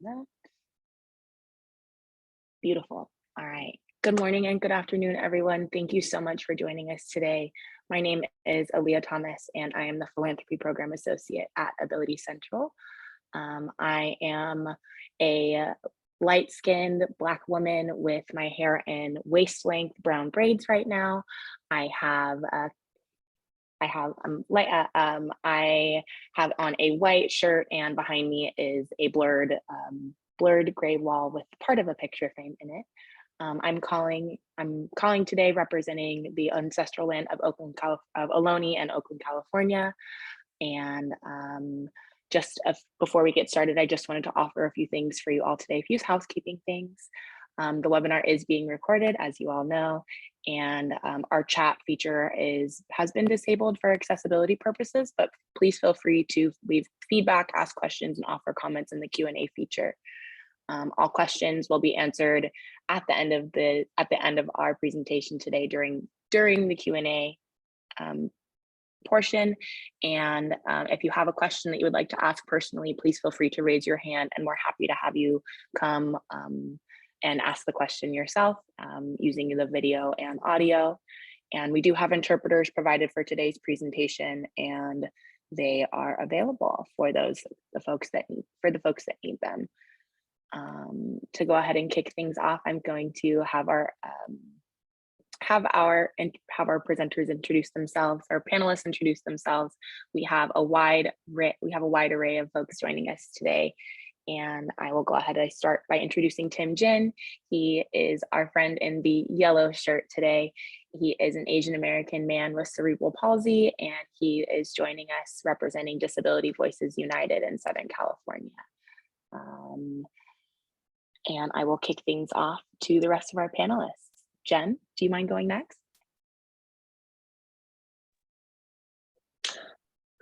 that. Beautiful. All right. Good morning and good afternoon, everyone. Thank you so much for joining us today. My name is Aaliyah Thomas, and I am the Philanthropy Program Associate at Ability Central. I am a light-skinned Black woman with my hair in waist-length brown braids right now. I have I have on a white shirt, and behind me is a blurred gray wall with part of a picture frame in it. I'm calling today representing the ancestral land of Ohlone and Oakland, California. And before we get started, I just wanted to offer a few things for you all today, a few housekeeping things. The webinar is being recorded, as you all know, and our chat feature has been disabled for accessibility purposes, but please feel free to leave feedback, ask questions, and offer comments in the Q&A feature. All questions will be answered at the end of our presentation today during the Q&A portion. And if you have a question that you would like to ask personally, please feel free to raise your hand, and we're happy to have you come and ask the question yourself using the video and audio. And we do have interpreters provided for today's presentation, and they are available for the folks that need them. To go ahead and kick things off, I'm going to have our presenters introduce themselves, our panelists introduce themselves. We have a wide array of folks joining us today, and I will go ahead and start by introducing Tim Jin. He is our friend in the yellow shirt today. He is an Asian American man with cerebral palsy, and he is joining us representing Disability Voices United in Southern California. And I will kick things off to the rest of our panelists. Jen, do you mind going next?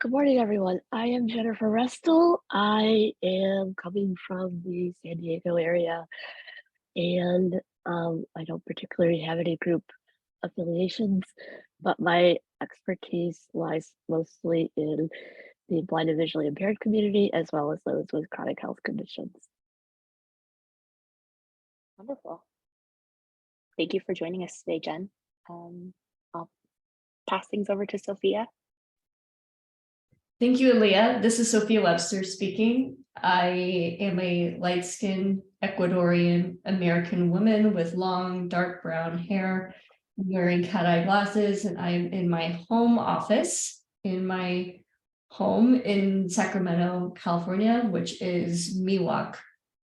Good morning, everyone. I am Jennifer Restel. I am coming from the San Diego area, and I don't particularly have any group affiliations, but my expertise lies mostly in the blind and visually impaired community, as well as those with chronic health conditions. Wonderful. Thank you for joining us today, Jen. I'll pass things over to Sophia. Thank you, Aaliyah. This is Sophia Webster speaking. I am a light-skinned Ecuadorian American woman with long, dark brown hair, wearing cat-eye glasses, and I'm in my home office in my home in Sacramento, California, which is Miwok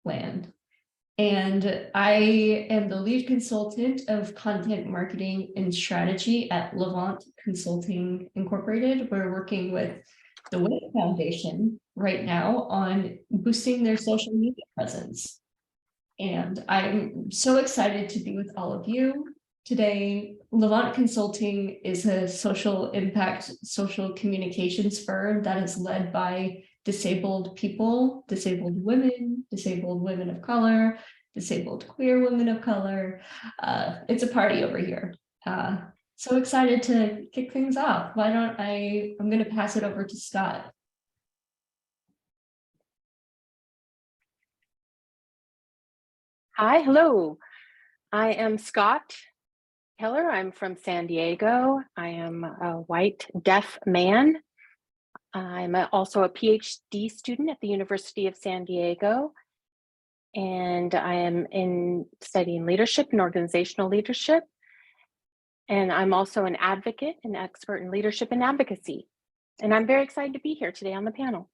land. And I am the lead consultant of content marketing and strategy at Levant Consulting Incorporated. We're working with the WIT Foundation right now on boosting their social media presence. And I'm so excited to be with all of you today. Levant Consulting is a social impact, social communications firm that is led by disabled people, disabled women of color, disabled queer women of color. It's a party over here. So excited to kick things off. I'm going to pass it over to Scott. Hi, hello. I am Scott Keller. I'm from San Diego. I am a white deaf man. I'm also a PhD student at the University of San Diego, and I am studying leadership and organizational leadership. And I'm also an advocate and expert in leadership and advocacy. And I'm very excited to be here today on the panel.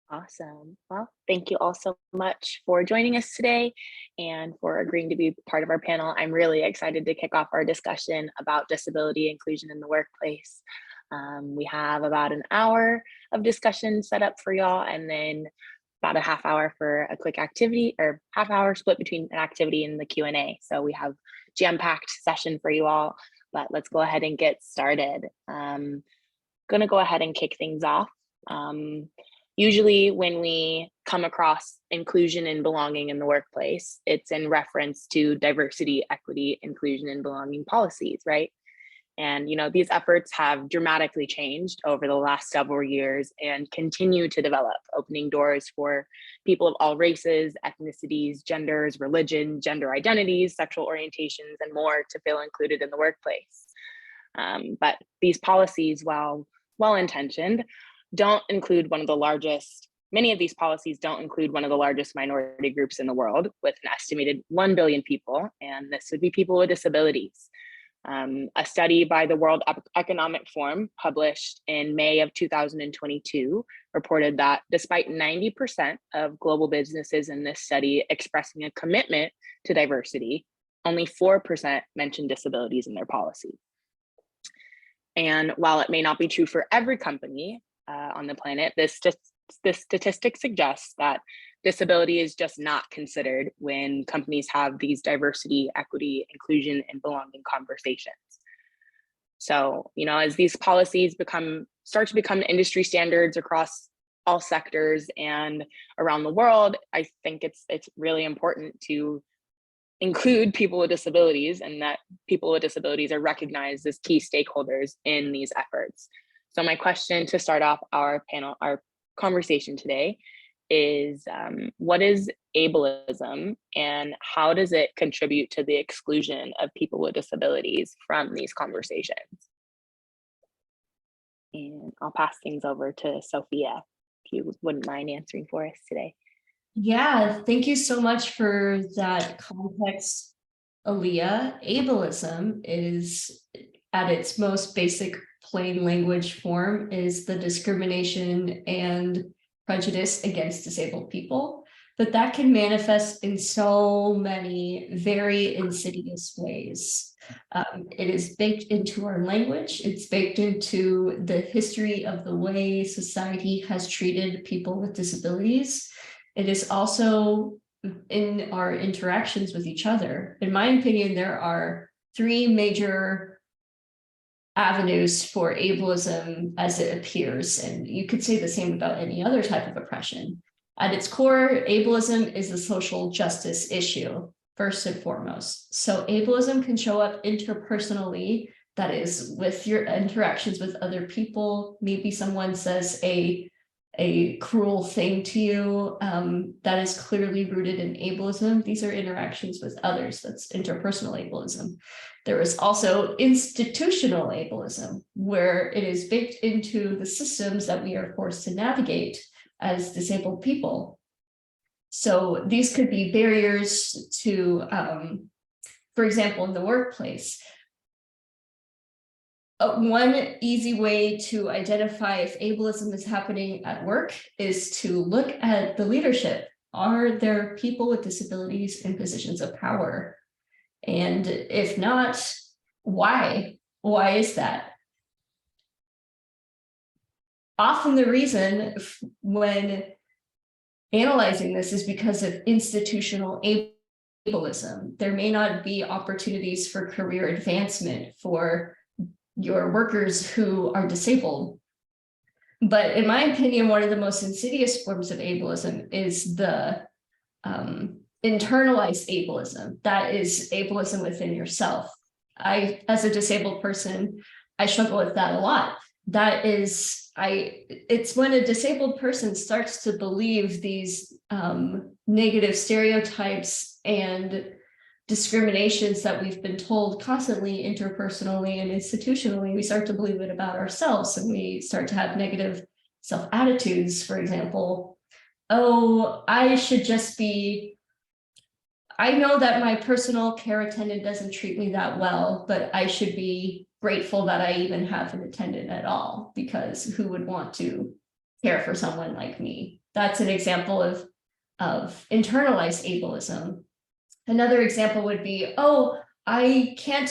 Awesome. Well, thank you all so much for joining us today and for agreeing to be part of our panel. I'm really excited to kick off our discussion about disability inclusion in the workplace. We have about an hour of discussion set up for y'all, and then about a half hour for a quick activity, or half hour split between an activity and the Q&A. So we have jam-packed session for you all, but let's go ahead and get started. Gonna go ahead and kick things off. Usually when we come across inclusion and belonging in the workplace, it's in reference to diversity, equity, inclusion, and belonging policies, right? And, these efforts have dramatically changed over the last several years and continue to develop, opening doors for people of all races, ethnicities, genders, religion, gender identities, sexual orientations, and more to feel included in the workplace. But these policies, while well-intentioned, don't include one of the largest, many of these policies don't include one of the largest minority groups in the world, with an estimated 1 billion people, and this would be people with disabilities. A study by the World Economic Forum published in May of 2022 reported that despite 90% of global businesses in this study expressing a commitment to diversity, only 4% mentioned disabilities in their policy. And while it may not be true for every company on the planet, this statistic suggests that disability is just not considered when companies have these diversity, equity, inclusion, and belonging conversations. So, as these policies start to become industry standards across all sectors and around the world, I think it's really important to include people with disabilities, and that people with disabilities are recognized as key stakeholders in these efforts. So my question to start off our conversation today is, what is ableism and how does it contribute to the exclusion of people with disabilities from these conversations? And I'll pass things over to Sophia, if you wouldn't mind answering for us today. Yeah, thank you so much for that context, Aaliyah. Ableism is, at its most basic plain language form, is the discrimination and prejudice against disabled people, but that can manifest in so many very insidious ways. It is baked into our language. It's baked into the history of the way society has treated people with disabilities. It is also in our interactions with each other. In my opinion, there are 3 major avenues for ableism as it appears, and you could say the same about any other type of oppression. At its core, ableism is a social justice issue, first and foremost. So ableism can show up interpersonally, that is, with your interactions with other people. Maybe someone says a cruel thing to you that is clearly rooted in ableism. These are interactions with others. That's interpersonal ableism. There is also institutional ableism, where it is baked into the systems that we are forced to navigate as disabled people. So these could be barriers to, for example, in the workplace. One easy way to identify if ableism is happening at work is to look at the leadership. Are there people with disabilities in positions of power? And if not, why? Why is that? Often the reason when analyzing this is because of institutional ableism. There may not be opportunities for career advancement for your workers who are disabled. But in my opinion, one of the most insidious forms of ableism is the internalized ableism. That is ableism within yourself. As a disabled person, I struggle with that a lot. That is, it's when a disabled person starts to believe these negative stereotypes and discriminations that we've been told constantly, interpersonally and institutionally. We start to believe it about ourselves, and we start to have negative self-attitudes. For example, oh, I should just be, I know that my personal care attendant doesn't treat me that well, but I should be grateful that I even have an attendant at all, because who would want to care for someone like me? That's an example of internalized ableism. Another example would be, oh, I can't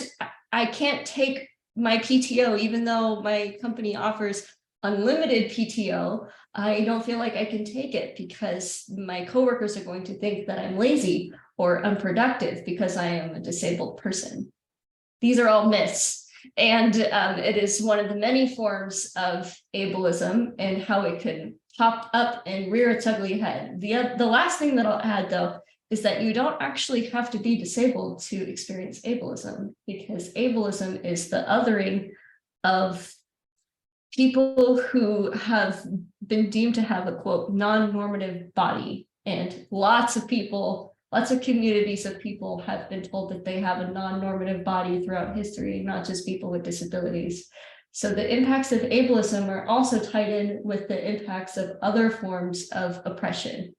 take my PTO, even though my company offers unlimited PTO. I don't feel like I can take it because my coworkers are going to think that I'm lazy or unproductive because I am a disabled person. These are all myths. And it is one of the many forms of ableism and how it can pop up and rear its ugly head. The last thing that I'll add, though, is that you don't actually have to be disabled to experience ableism, because ableism is the othering of people who have been deemed to have a, quote, non-normative body. And lots of people, lots of communities of people have been told that they have a non-normative body throughout history, not just people with disabilities. So the impacts of ableism are also tied in with the impacts of other forms of oppression,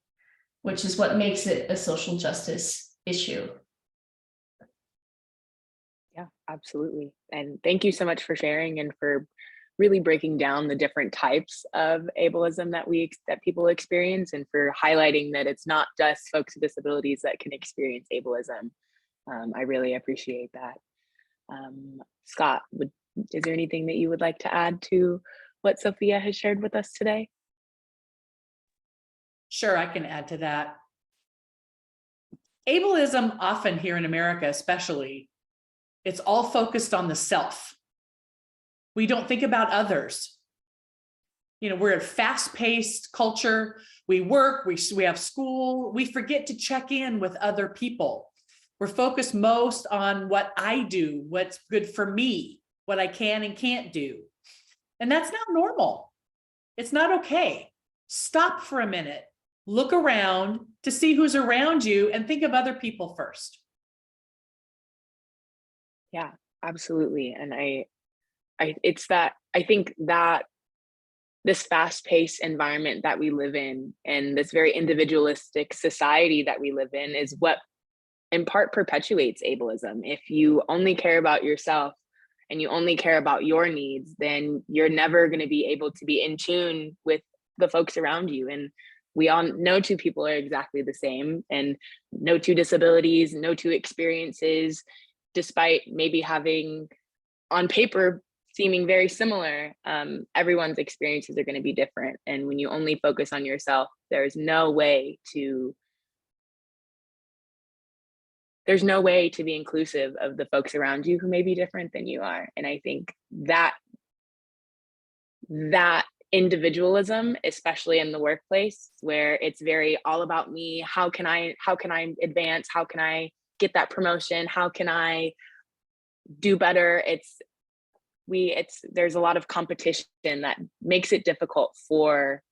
which is what makes it a social justice issue. Yeah, absolutely. And thank you so much for sharing and for really breaking down the different types of ableism that people experience, and for highlighting that it's not just folks with disabilities that can experience ableism. I really appreciate that. Scott, is there anything that you would like to add to what Sophia has shared with us today? Sure, I can add to that. Ableism, often here in America especially, it's all focused on the self. We don't think about others. You know, we're a fast-paced culture. We work, we have school. We forget to check in with other people. We're focused most on what I do, what's good for me, what I can and can't do. And that's not normal. It's not okay. Stop for a minute. Look around to see who's around you and think of other people first. Yeah, absolutely. And I think that this fast-paced environment that we live in and this very individualistic society that we live in is what in part perpetuates ableism. If you only care about yourself and you only care about your needs, then you're never going to be able to be in tune with the folks around you. And we all know two people are exactly the same, and no two disabilities, no two experiences, despite maybe having on paper seeming very similar, everyone's experiences are going to be different. And when you only focus on yourself, there's no way to be inclusive of the folks around you who may be different than you are. And I think that individualism, especially in the workplace, where it's very all about me, how can I advance, how can I get that promotion, how can I do better, there's a lot of competition that can make it difficult for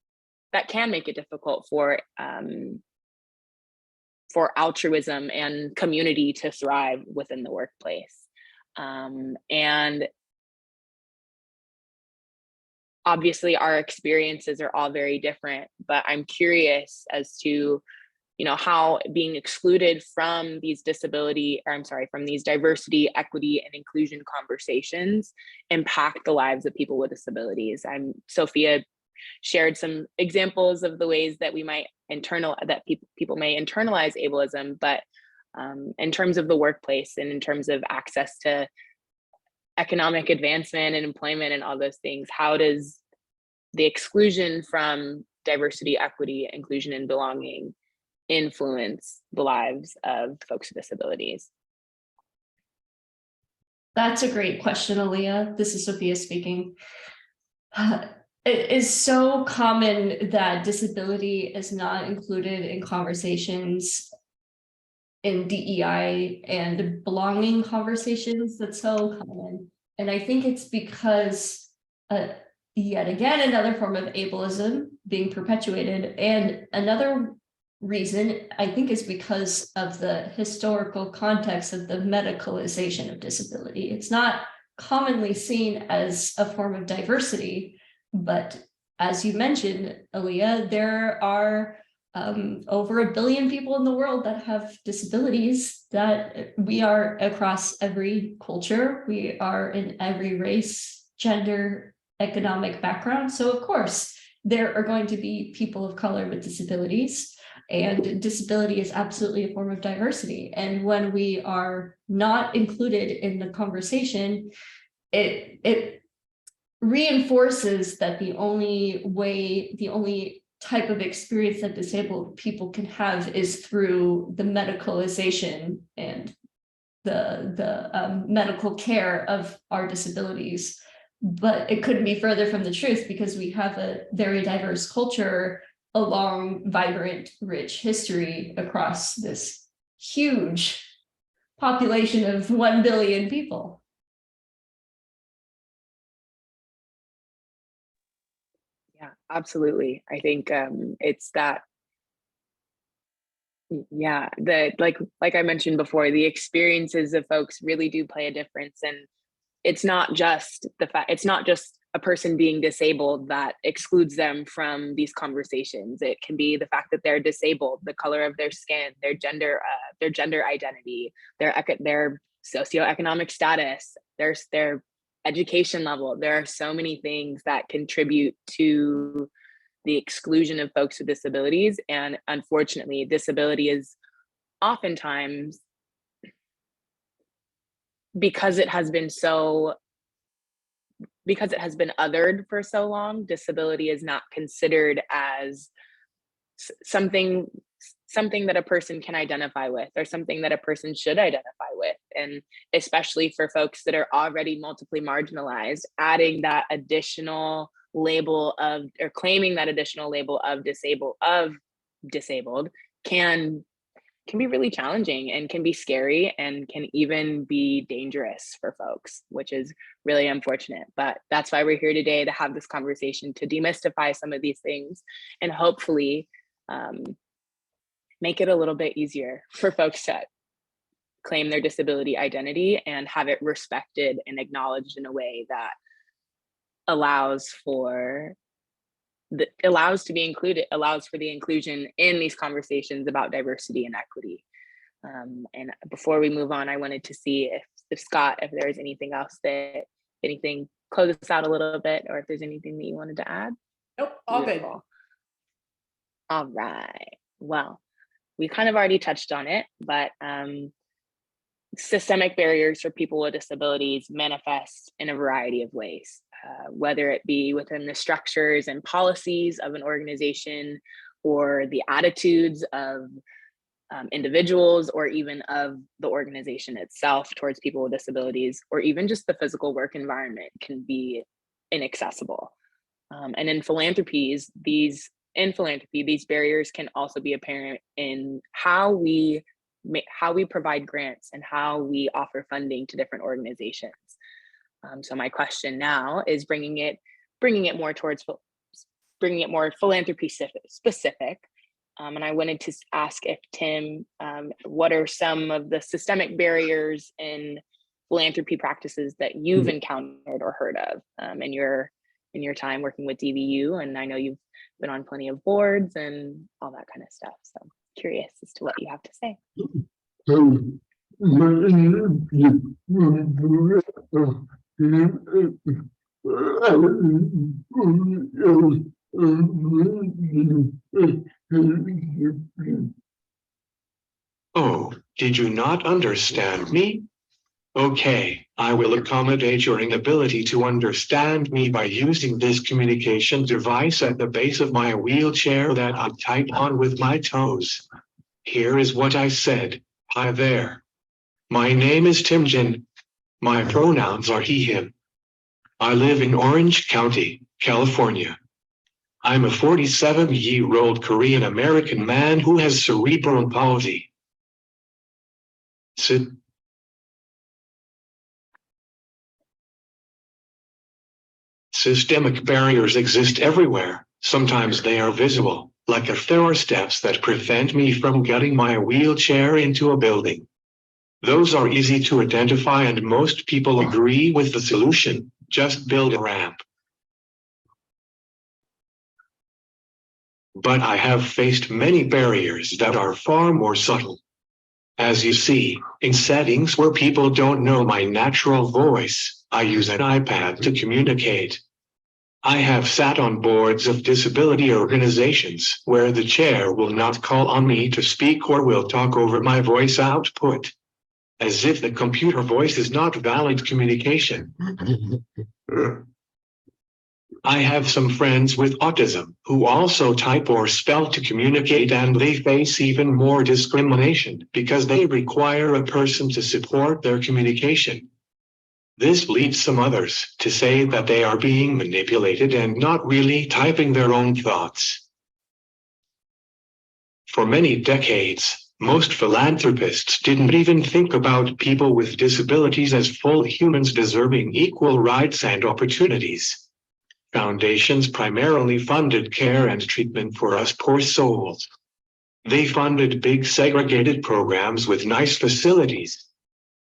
altruism and community to thrive within the workplace. And obviously our experiences are all very different, but I'm curious as to, how being excluded from these from these diversity, equity, and inclusion conversations impact the lives of people with disabilities. Sophia shared some examples of the ways that people may internalize ableism, but in terms of the workplace and in terms of access to economic advancement and employment and all those things, how does the exclusion from diversity, equity, inclusion, and belonging influence the lives of folks with disabilities? That's a great question, Aaliyah. This is Sophia speaking. It is so common that disability is not included in conversations in DEI and belonging conversations. That's so common. And I think it's because yet again, another form of ableism being perpetuated. And another reason, I think, is because of the historical context of the medicalization of disability. It's not commonly seen as a form of diversity, but as you mentioned, Aaliyah, there are over 1 billion people in the world that have disabilities, that we are across every culture, we are in every race, gender, economic background. So of course, there are going to be people of color with disabilities, and disability is absolutely a form of diversity. And when we are not included in the conversation, it reinforces that the only type of experience that disabled people can have is through the medicalization and the medical care of our disabilities. But it couldn't be further from the truth, because we have a very diverse culture a long, vibrant, rich history across this huge population of 1 billion people. Yeah, absolutely. I think it's that, yeah, the like I mentioned before, the experiences of folks really do play a difference. And it's not just the fact, it's not just a person being disabled that excludes them from these conversations. It can be the fact that they're disabled, the color of their skin, their gender identity, their socioeconomic status, their education level. There are so many things that contribute to the exclusion of folks with disabilities. And unfortunately, disability is oftentimes, because it has been othered for so long, disability is not considered as something that a person can identify with, or something that a person should identify with. And especially for folks that are already multiply marginalized, adding that additional label of, or claiming that additional label of disabled can be really challenging, and can be scary, and can even be dangerous for folks, which is really unfortunate. But that's why we're here today, to have this conversation, to demystify some of these things, and hopefully make it a little bit easier for folks to claim their disability identity and have it respected and acknowledged in a way that allows for to be included, allows for the inclusion in these conversations about diversity and equity. And before we move on, I wanted to see if Scott, if there's anything else close us out a little bit, or if there's anything that you wanted to add. Nope, all Beautiful. good. All right. Well, we kind of already touched on it, but systemic barriers for people with disabilities manifest in a variety of ways, whether it be within the structures and policies of an organization, or the attitudes of individuals, or even of the organization itself towards people with disabilities, or even just the physical work environment can be inaccessible. And in philanthropy, these barriers can also be apparent in how we provide grants and how we offer funding to different organizations. So my question now is bringing it more philanthropy specific. And I wanted to ask if Tim, what are some of the systemic barriers in philanthropy practices that you've encountered or heard of in your time working with DVU? And I know you've been on plenty of boards and all that kind of stuff. So curious as to what you have to say. Oh, did you not understand me? Okay, I will accommodate your inability to understand me by using this communication device at the base of my wheelchair that I type on with my toes. Here is what I said. Hi there. My name is Timjan. My pronouns are he, him. I live in Orange County, California. I'm a 47-year-old Korean American man who has cerebral palsy. Systemic barriers exist everywhere. Sometimes they are visible, like if there are steps that prevent me from getting my wheelchair into a building. Those are easy to identify, and most people agree with the solution: just build a ramp. But I have faced many barriers that are far more subtle. As you see, in settings where people don't know my natural voice, I use an iPad to communicate. I have sat on boards of disability organizations where the chair will not call on me to speak, or will talk over my voice output, as if the computer voice is not valid communication. I have some friends with autism who also type or spell to communicate, and they face even more discrimination because they require a person to support their communication. This leads some others to say that they are being manipulated and not really typing their own thoughts. For many decades, most philanthropists didn't even think about people with disabilities as full humans deserving equal rights and opportunities. Foundations primarily funded care and treatment for us poor souls. They funded big segregated programs with nice facilities,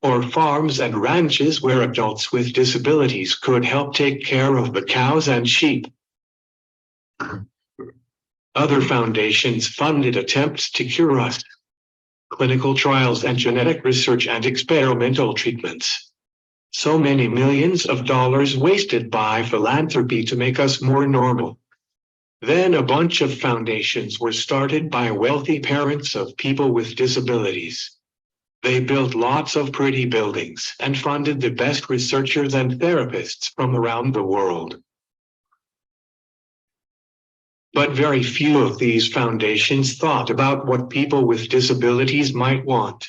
or farms and ranches where adults with disabilities could help take care of the cows and sheep. Other foundations funded attempts to cure us, clinical trials and genetic research and experimental treatments. So many millions of dollars wasted by philanthropy to make us more normal. Then a bunch of foundations were started by wealthy parents of people with disabilities. They built lots of pretty buildings and funded the best researchers and therapists from around the world. But very few of these foundations thought about what people with disabilities might want.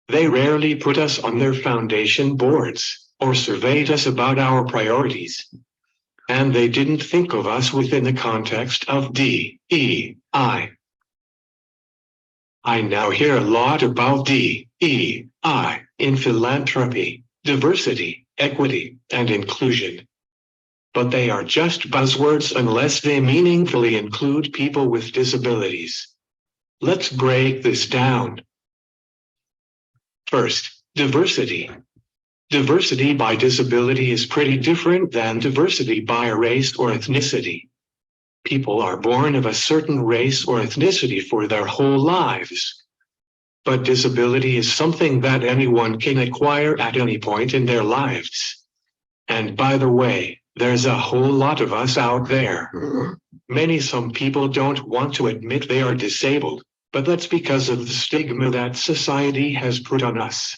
They rarely put us on their foundation boards or surveyed us about our priorities. And they didn't think of us within the context of DEI. I now hear a lot about DEI in philanthropy, diversity, equity, and inclusion. But they are just buzzwords unless they meaningfully include people with disabilities. Let's break this down. First, diversity. Diversity by disability is pretty different than diversity by race or ethnicity. People are born of a certain race or ethnicity for their whole lives. But disability is something that anyone can acquire at any point in their lives. And by the way, there's a whole lot of us out there. Some people don't want to admit they are disabled, but that's because of the stigma that society has put on us.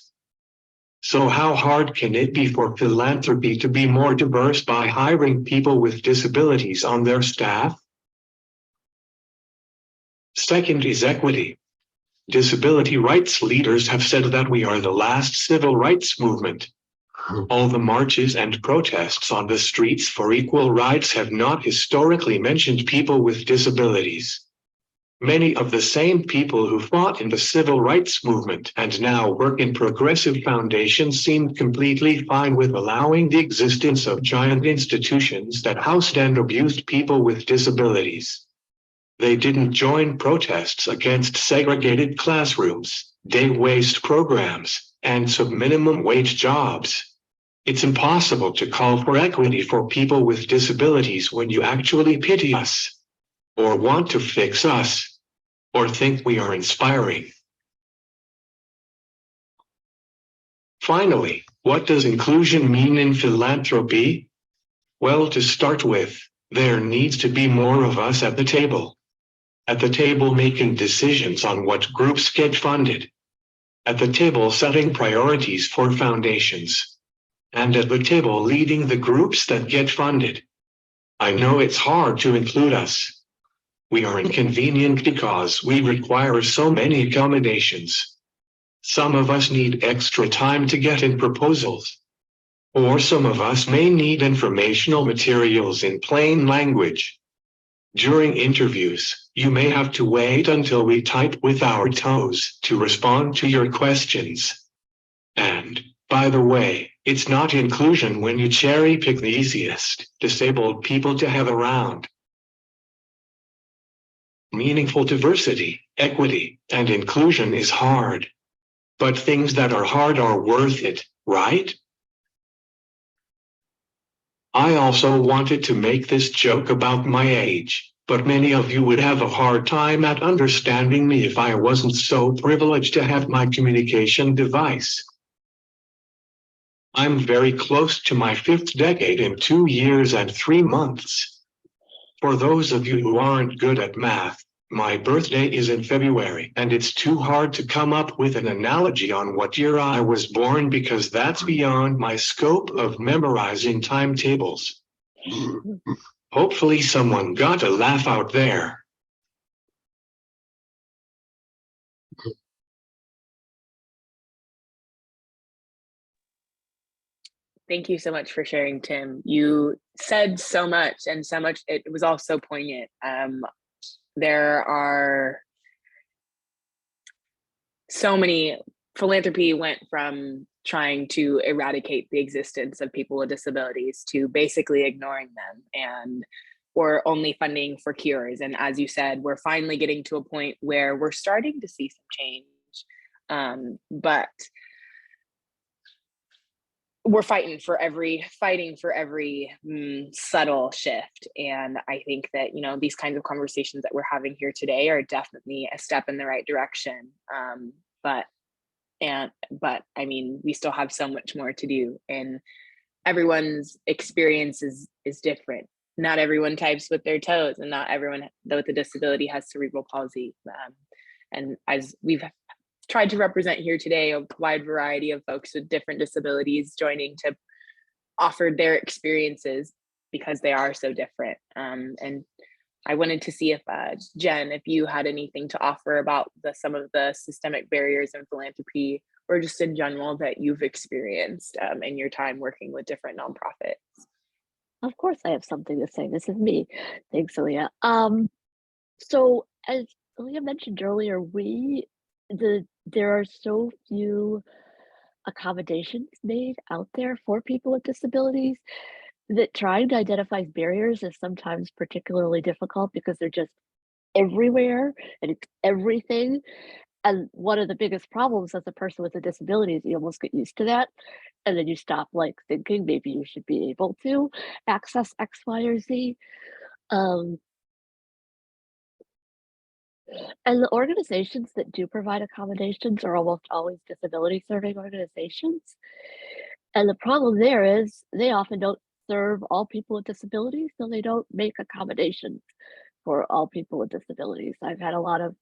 So how hard can it be for philanthropy to be more diverse by hiring people with disabilities on their staff? Second is equity. Disability rights leaders have said that we are the last civil rights movement. All the marches and protests on the streets for equal rights have not historically mentioned people with disabilities. Many of the same people who fought in the civil rights movement and now work in progressive foundations seemed completely fine with allowing the existence of giant institutions that housed and abused people with disabilities. They didn't join protests against segregated classrooms, day waste programs, and sub-minimum wage jobs. It's impossible to call for equity for people with disabilities when you actually pity us, or want to fix us, or think we are inspiring. Finally, what does inclusion mean in philanthropy? Well, to start with, there needs to be more of us at the table. At the table making decisions on what groups get funded. At the table setting priorities for foundations. And at the table leading the groups that get funded. I know it's hard to include us. We are inconvenient because we require so many accommodations. Some of us need extra time to get in proposals. Or some of us may need informational materials in plain language. During interviews, you may have to wait until we type with our toes to respond to your questions. And, by the way, it's not inclusion when you cherry pick the easiest disabled people to have around. Meaningful diversity, equity, and inclusion is hard. But things that are hard are worth it, right? I also wanted to make this joke about my age, but many of you would have a hard time at understanding me if I wasn't so privileged to have my communication device. I'm very close to my 5th decade in 2 years and 3 months. For those of you who aren't good at math, my birthday is in February, and it's too hard to come up with an analogy on what year I was born because that's beyond my scope of memorizing timetables. Hopefully someone got a laugh out there. Thank you so much for sharing, Tim. You said so much, and so much, it was all so poignant. There are so many philanthropy went from trying to eradicate the existence of people with disabilities to basically ignoring them and or only funding for cures. And as you said, we're finally getting to a point where we're starting to see some change. But we're fighting for every subtle shift. And I think that, you know, these kinds of conversations that we're having here today are definitely a step in the right direction. But I mean, we still have so much more to do, and everyone's experience is different. Not everyone types with their toes, and not everyone with a disability has cerebral palsy. And as we've tried to represent here today, a wide variety of folks with different disabilities joining to offer their experiences because they are so different. And I wanted to see if Jen, if you had anything to offer about some of the systemic barriers in philanthropy, or just in general that you've experienced in your time working with different nonprofits. Of course, I have something to say. This is me. Thanks, Aaliyah. So as Aaliyah mentioned earlier, there are so few accommodations made out there for people with disabilities that trying to identify barriers is sometimes particularly difficult because they're just everywhere and it's everything. And one of the biggest problems as a person with a disability is you almost get used to that. And then you stop like thinking maybe you should be able to access X, Y, or Z. And the organizations that do provide accommodations are almost always disability serving organizations. And the problem there is they often don't serve all people with disabilities, so they don't make accommodations for all people with disabilities. I've had a lot of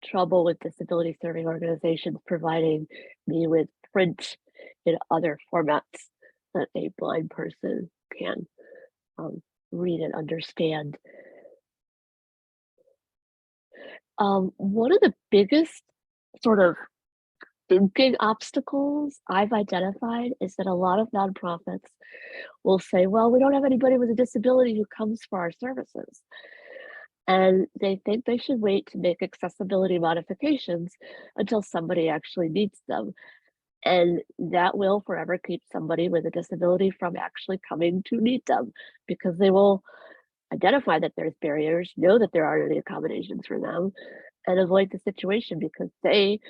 trouble with disability serving organizations providing me with print in other formats that a blind person can read and understand. One of the biggest sort of thinking obstacles I've identified is that a lot of nonprofits will say, well, we don't have anybody with a disability who comes for our services. And they think they should wait to make accessibility modifications until somebody actually needs them. And that will forever keep somebody with a disability from actually coming to need them, because they will identify that there's barriers, know that there aren't any accommodations for them, and avoid the situation because they,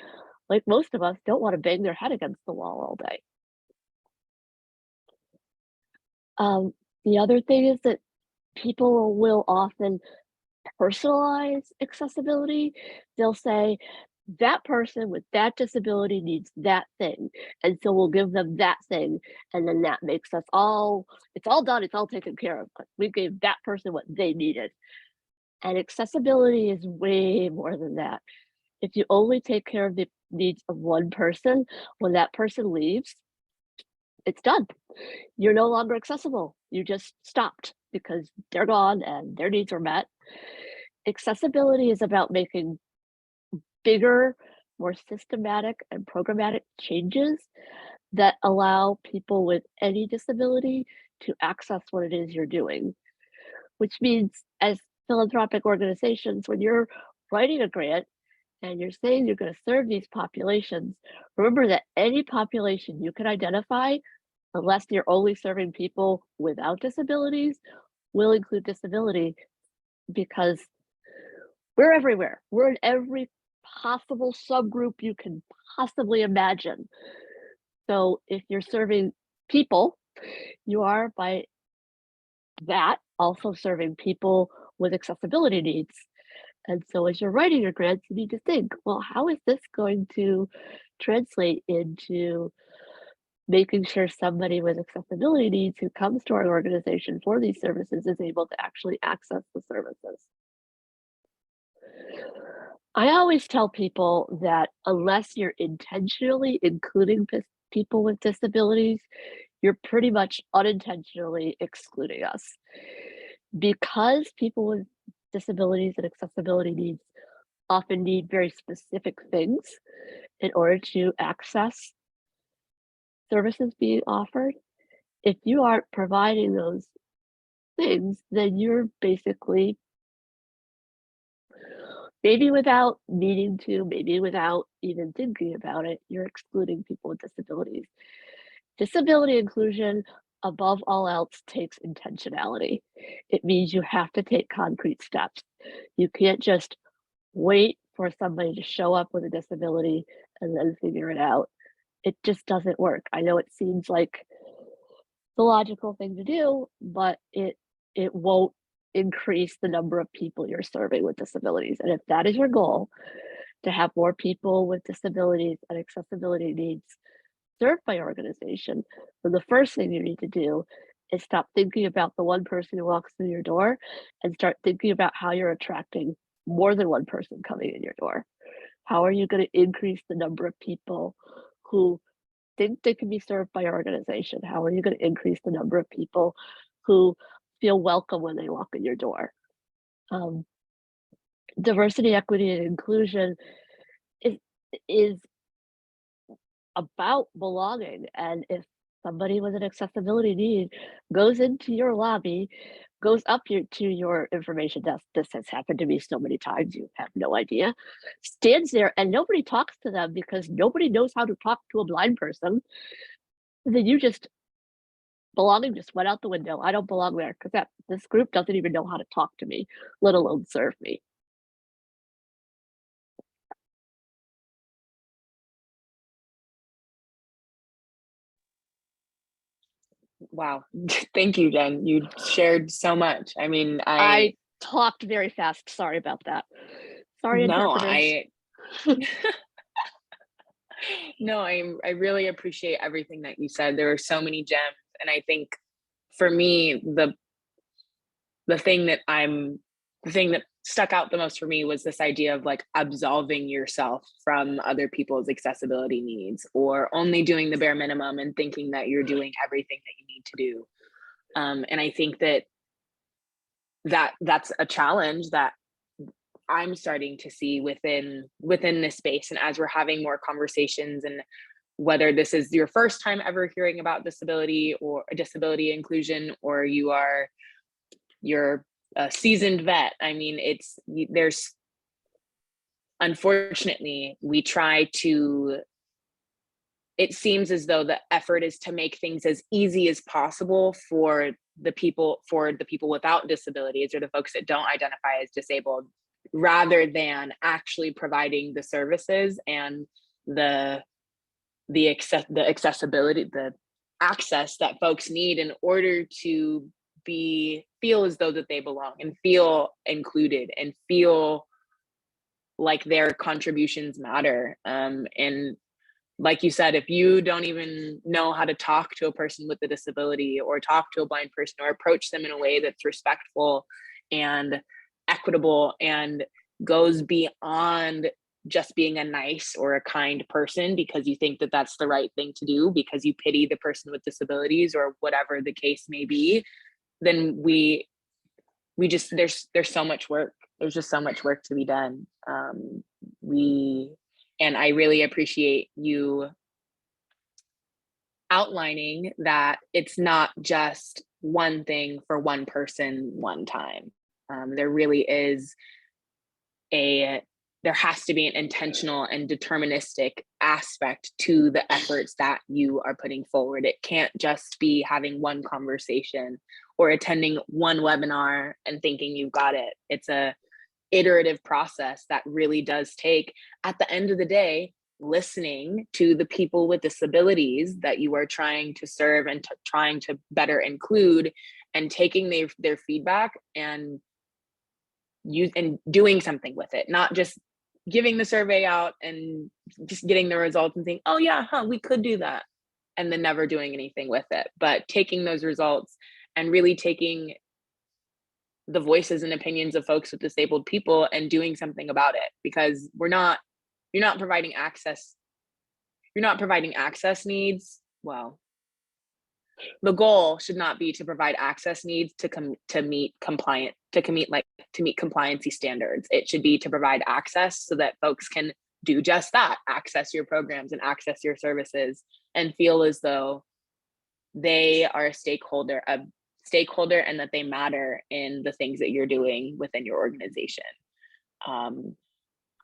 like most of us, don't want to bang their head against the wall all day. The other thing is that people will often personalize accessibility. They'll say, that person with that disability needs that thing, and so we'll give them that thing, and then that makes us all, it's all done, it's all taken care of. We gave that person what they needed. And accessibility is way more than that. If you only take care of the needs of one person, when that person leaves, it's done. You're no longer accessible. You just stopped because they're gone and their needs are met. Accessibility is about making bigger, more systematic and programmatic changes that allow people with any disability to access what it is you're doing. Which means, as philanthropic organizations, when you're writing a grant and you're saying you're going to serve these populations, remember that any population you can identify, unless you're only serving people without disabilities, will include disability, because we're everywhere. We're in every possible subgroup you can possibly imagine. So if you're serving people, you are by that also serving people with accessibility needs. And so as you're writing your grants, you need to think, well, how is this going to translate into making sure somebody with accessibility needs who comes to our organization for these services is able to actually access the services? I always tell people that unless you're intentionally including people with disabilities, you're pretty much unintentionally excluding us. Because people with disabilities and accessibility needs often need very specific things in order to access services being offered. If you aren't providing those things, then you're basically maybe without needing to, maybe without even thinking about it, you're excluding people with disabilities. Disability inclusion, above all else, takes intentionality. It means you have to take concrete steps. You can't just wait for somebody to show up with a disability and then figure it out. It just doesn't work. I know it seems like the logical thing to do, but it won't increase the number of people you're serving with disabilities. And if that is your goal, to have more people with disabilities and accessibility needs served by your organization, then the first thing you need to do is stop thinking about the one person who walks through your door and start thinking about how you're attracting more than one person coming in your door. How are you going to increase the number of people who think they can be served by your organization? How are you going to increase the number of people who feel welcome when they walk in your door? Diversity, equity, and inclusion is about belonging. And if somebody with an accessibility need goes into your lobby, goes up to your information desk, this has happened to me so many times, you have no idea, stands there and nobody talks to them because nobody knows how to talk to a blind person, then you just, belonging just went out the window. I don't belong there because this group doesn't even know how to talk to me, let alone serve me. Wow. Thank you, Jen. You shared so much. I mean, I talked very fast. Sorry about that. Sorry, no, interpreters. No, I really appreciate everything that you said. There were so many gems. And I think for me, the thing that stuck out the most for me was this idea of like absolving yourself from other people's accessibility needs, or only doing the bare minimum and thinking that you're doing everything that you need to do. And I think that's a challenge that I'm starting to see within this space. And as we're having more conversations, and whether this is your first time ever hearing about disability or disability inclusion, or you're a seasoned vet, I mean, there's, unfortunately, it seems as though the effort is to make things as easy as possible for the people without disabilities, or the folks that don't identify as disabled, rather than actually providing the services and the accessibility, the access that folks need in order to feel as though that they belong and feel included and feel like their contributions matter. And like you said, if you don't even know how to talk to a person with a disability, or talk to a blind person, or approach them in a way that's respectful and equitable and goes beyond just being a nice or a kind person because you think that that's the right thing to do because you pity the person with disabilities or whatever the case may be, then we just, there's so much work. There's just so much work to be done. And I really appreciate you outlining that it's not just one thing for one person one time. There really is there has to be an intentional and deterministic aspect to the efforts that you are putting forward. It can't just be having one conversation or attending one webinar and thinking you've got it. It's a iterative process that really does take, at the end of the day, listening to the people with disabilities that you are trying to serve and trying to better include, and taking their feedback and doing something with it, not just giving the survey out and just getting the results and saying, oh yeah, we could do that, and then never doing anything with it. But taking those results and really taking the voices and opinions of folks with disabled people and doing something about it, because you're not providing access needs. Well, the goal should not be to provide access needs to meet compliancy standards. It should be to provide access so that folks can do just that, access your programs and access your services, and feel as though they are a stakeholder and that they matter in the things that you're doing within your organization.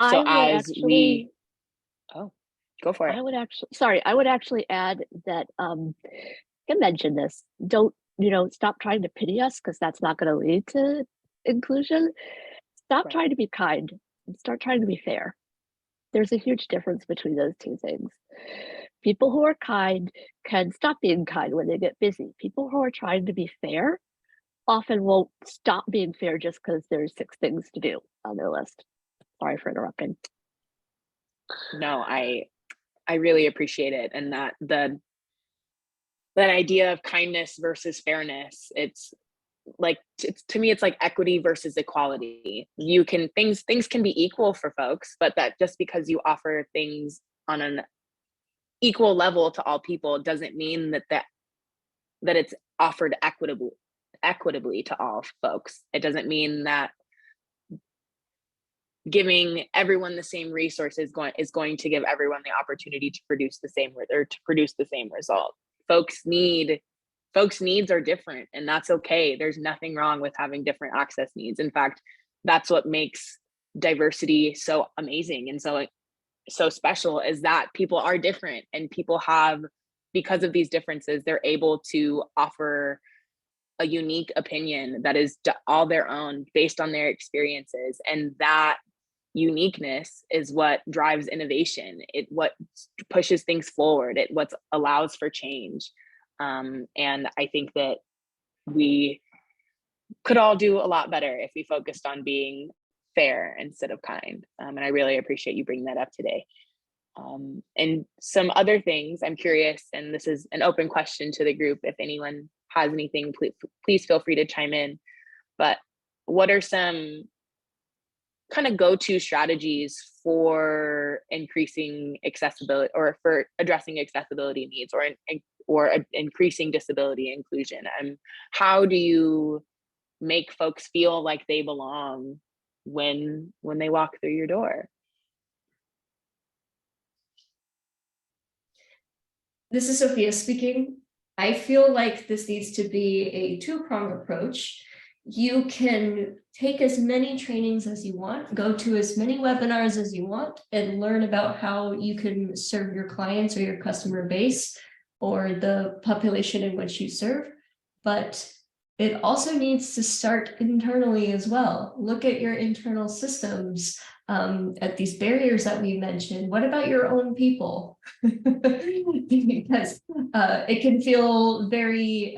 So I would as actually, we, oh, go for it. I would actually, sorry, I would actually add that, I mentioned this, don't, stop trying to pity us because that's not going to lead to inclusion. Stop Right. trying to be kind and start trying to be fair. There's a huge difference between those two things. People who are kind can stop being kind when they get busy. People who are trying to be fair often won't stop being fair just because there's 6 things to do on their list. Sorry for interrupting. No, I really appreciate it, and that idea of kindness versus fairness, it's like, to me, it's like equity versus equality. You can, things can be equal for folks, but that just because you offer things on an equal level to all people doesn't mean that it's offered equitably to all folks. It doesn't mean that giving everyone the same resources is going to give everyone the opportunity to produce the same result. Folks' needs are different, and that's okay. There's nothing wrong with having different access needs. In fact, that's what makes diversity so amazing and so special, is that people are different, and people have, because of these differences, they're able to offer a unique opinion that is all their own based on their experiences. And that uniqueness is what drives innovation. What pushes things forward. It what allows for change. And I think that we could all do a lot better if we focused on being fair instead of kind. And I really appreciate you bringing that up today. And some other things I'm curious, and this is an open question to the group, if anyone has anything, please feel free to chime in. But what are some kind of go-to strategies for increasing accessibility, or for addressing accessibility needs, or increasing disability inclusion? And how do you make folks feel like they belong when they walk through your door? This is Sophia speaking. I feel like this needs to be a two-pronged approach. You can take as many trainings as you want, go to as many webinars as you want, and learn about how you can serve your clients or your customer base or the population in which you serve. But it also needs to start internally as well. Look at your internal systems, at these barriers that we mentioned. What about your own people? Because it can feel very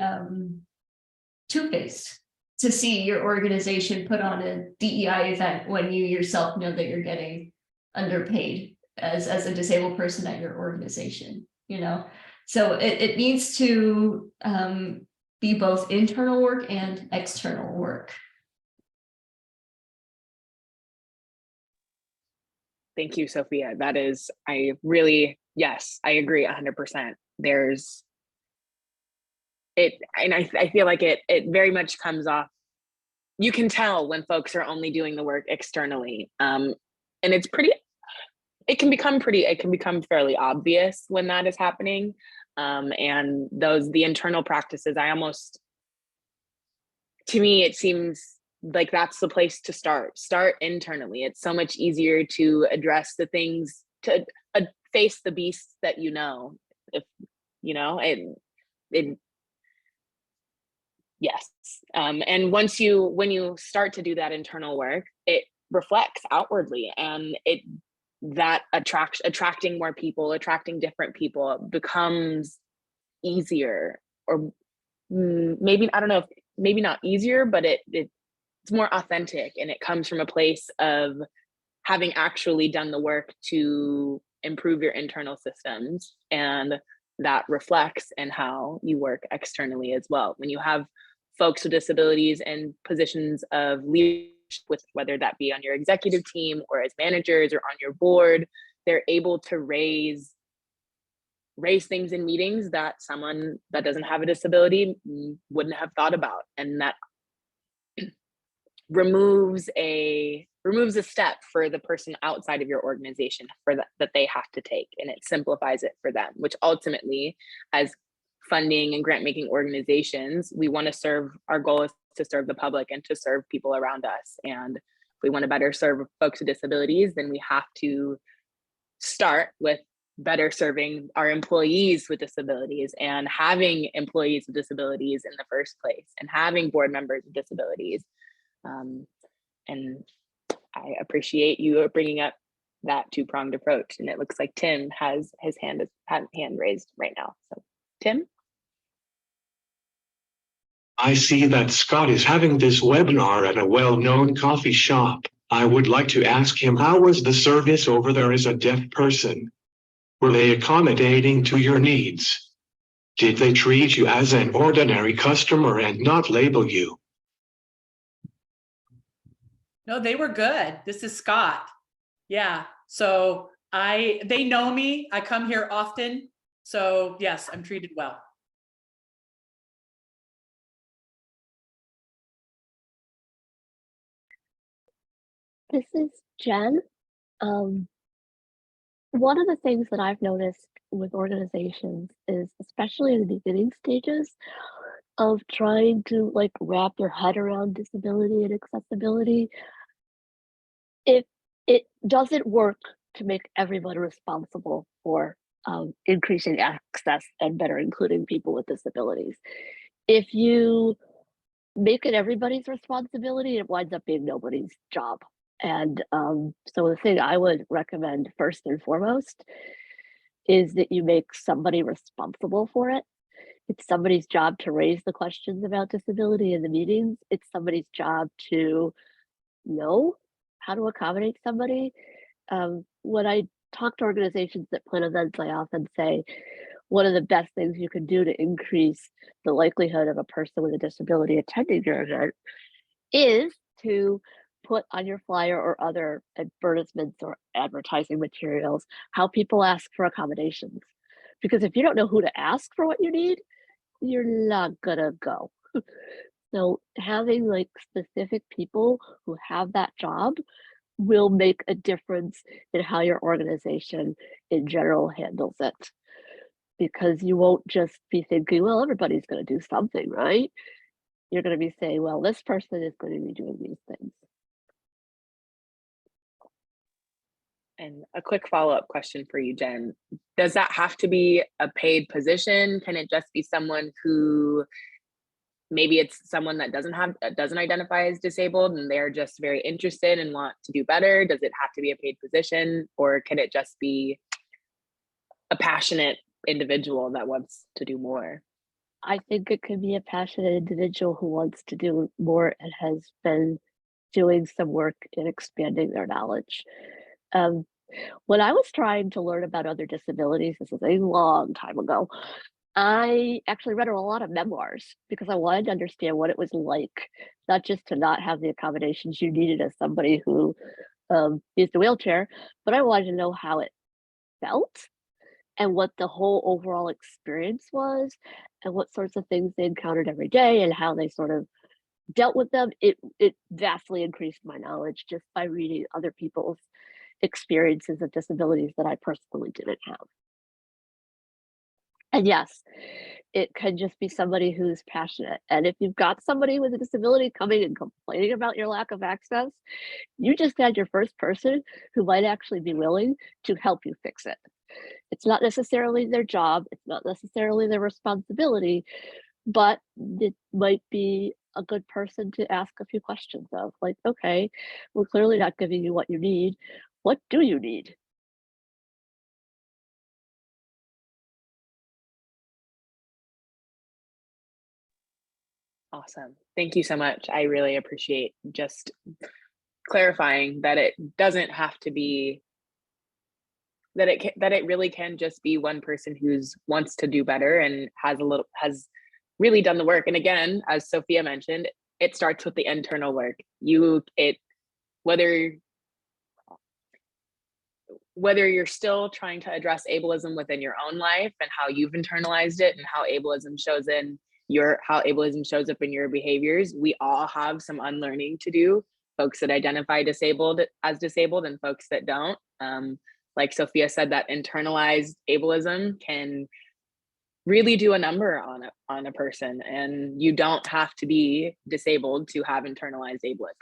two-faced to see your organization put on a DEI event when you yourself know that you're getting underpaid as a disabled person at your organization, So it needs to be both internal work and external work. Thank you, Sophia. That is, yes, I agree 100%. There's it, and I feel like it very much comes off. You can tell when folks are only doing the work externally. And it can become fairly obvious when that is happening. And the internal practices, to me, it seems like that's the place to start internally. It's so much easier to address the things, to face the beasts that if yes. And when you start to do that internal work, it reflects outwardly, and attracting more people, attracting different people becomes easier, or maybe, I don't know, maybe not easier, but it's more authentic, and it comes from a place of having actually done the work to improve your internal systems, and that reflects in how you work externally as well. When you have folks with disabilities in positions of leadership, whether that be on your executive team or as managers or on your board, they're able to raise things in meetings that someone that doesn't have a disability wouldn't have thought about, and that removes a step for the person outside of your organization that they have to take, and it simplifies it for them, which ultimately, as funding and grant making organizations, we want to serve. Our goal is to serve the public and to serve people around us, and we want to better serve folks with disabilities, then we have to start with better serving our employees with disabilities and having employees with disabilities in the first place and having board members with disabilities. And I appreciate you bringing up that two-pronged approach. And it looks like Tim has his hand raised right now. So Tim? I see that Scott is having this webinar at a well-known coffee shop. I would like to ask him, how was the service over there as a deaf person? Were they accommodating to your needs? Did they treat you as an ordinary customer and not label you? No, they were good. This is Scott. Yeah. So they know me. I come here often. So yes, I'm treated well. This is Jen. One of the things that I've noticed with organizations is, especially in the beginning stages of trying to like wrap their head around disability and accessibility, if it doesn't work to make everyone responsible for increasing access and better including people with disabilities. If you make it everybody's responsibility, it winds up being nobody's job. And so the thing I would recommend first and foremost is that you make somebody responsible for it. It's somebody's job to raise the questions about disability in the meetings. It's somebody's job to know how to accommodate somebody. When I talk to organizations that plan events, I often say, one of the best things you can do to increase the likelihood of a person with a disability attending your event is to put on your flyer or other advertisements or advertising materials how people ask for accommodations. Because if you don't know who to ask for what you need, you're not gonna go. So having like specific people who have that job will make a difference in how your organization in general handles it. Because you won't just be thinking, well, everybody's going to do something, right? You're going to be saying, well, this person is going to be doing these things. And a quick follow-up question for you, Jen. Does that have to be a paid position? Can it just be someone who, maybe it's someone that doesn't identify as disabled and they're just very interested and want to do better? Does it have to be a paid position, or can it just be a passionate individual that wants to do more? I think it could be a passionate individual who wants to do more and has been doing some work in expanding their knowledge. When I was trying to learn about other disabilities, this is a long time ago, I actually read a lot of memoirs because I wanted to understand what it was like, not just to not have the accommodations you needed as somebody who used a wheelchair, but I wanted to know how it felt and what the whole overall experience was and what sorts of things they encountered every day and how they sort of dealt with them. It vastly increased my knowledge just by reading other people's experiences of disabilities that I personally didn't have. And yes, it can just be somebody who's passionate. And if you've got somebody with a disability coming and complaining about your lack of access, you just had your first person who might actually be willing to help you fix it. It's not necessarily their job, it's not necessarily their responsibility, but it might be a good person to ask a few questions of, like, okay, we're clearly not giving you what you need. What do you need? Awesome. Thank you so much. I really appreciate just clarifying that it doesn't have to be, that it really can just be one person who's wants to do better and has really done the work. And again, as Sophia mentioned, it starts with the internal work. Whether you're still trying to address ableism within your own life and how you've internalized it and how ableism shows up in your behaviors, we all have some unlearning to do. Folks that identify as disabled and folks that don't. Like Sophia said, that internalized ableism can really do a number on a person, and you don't have to be disabled to have internalized ableism.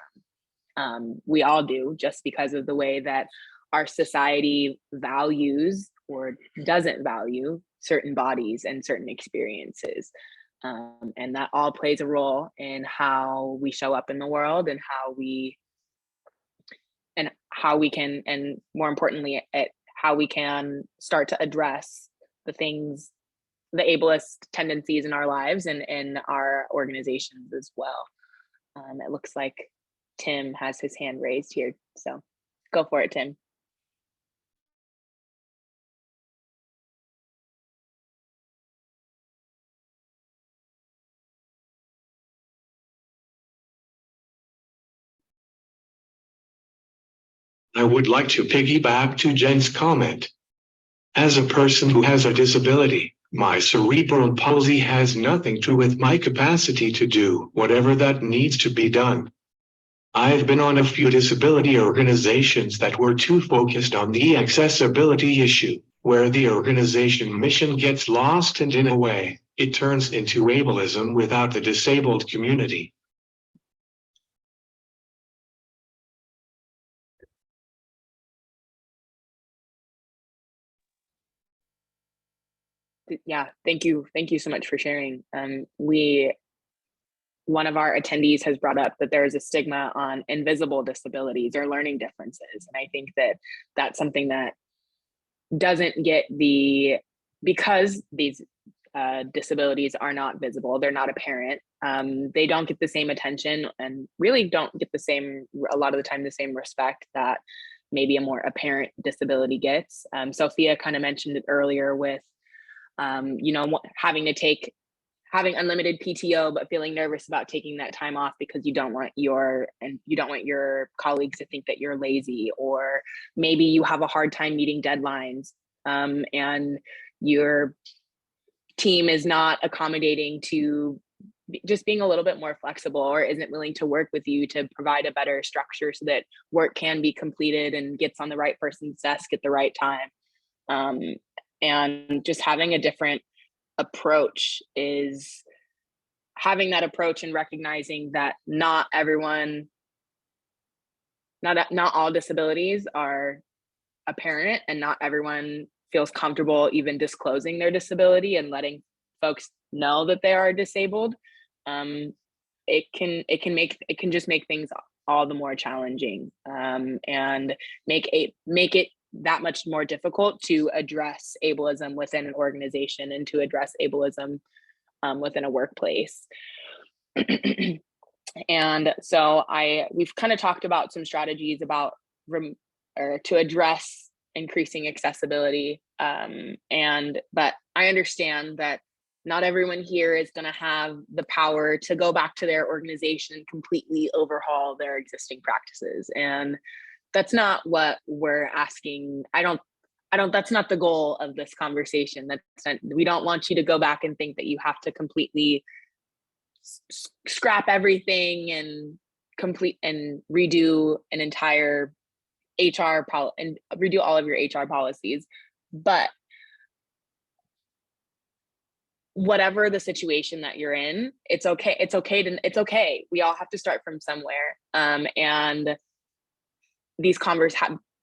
We all do, just because of the way that our society values or doesn't value certain bodies and certain experiences. And that all plays a role in how we show up in the world and how we can, and more importantly, at how we can start to address the things, the ableist tendencies in our lives and in our organizations as well. It looks like Tim has his hand raised here, so go for it, Tim. I would like to piggyback to Jen's comment. As a person who has a disability, my cerebral palsy has nothing to do with my capacity to do whatever that needs to be done. I've been on a few disability organizations that were too focused on the accessibility issue, where the organization mission gets lost and in a way, it turns into ableism without the disabled community. Yeah, thank you so much for sharing. One of our attendees has brought up that there is a stigma on invisible disabilities or learning differences, and I think that that's something that doesn't get because these disabilities are not visible, they're not apparent, they don't get the same attention and really don't get a lot of the time, the same respect that maybe a more apparent disability gets. Sophia kind of mentioned it earlier with having unlimited PTO, but feeling nervous about taking that time off because you don't want your colleagues to think that you're lazy, or maybe you have a hard time meeting deadlines, and your team is not accommodating to just being a little bit more flexible, or isn't willing to work with you to provide a better structure so that work can be completed and gets on the right person's desk at the right time. And just having a different approach is having that approach and recognizing that not all disabilities are apparent, and not everyone feels comfortable even disclosing their disability and letting folks know that they are disabled. It can just make things all the more challenging, and make it that much more difficult to address ableism within an organization and to address ableism within a workplace. And so we've kind of talked about some strategies about to address increasing accessibility, but I understand that not everyone here is going to have the power to go back to their organization and completely overhaul their existing practices, and that's not what we're asking. That's not the goal of this conversation. We don't want you to go back and think that you have to completely scrap everything and redo an entire and redo all of your HR policies. But whatever the situation that you're in, it's okay. We all have to start from somewhere. And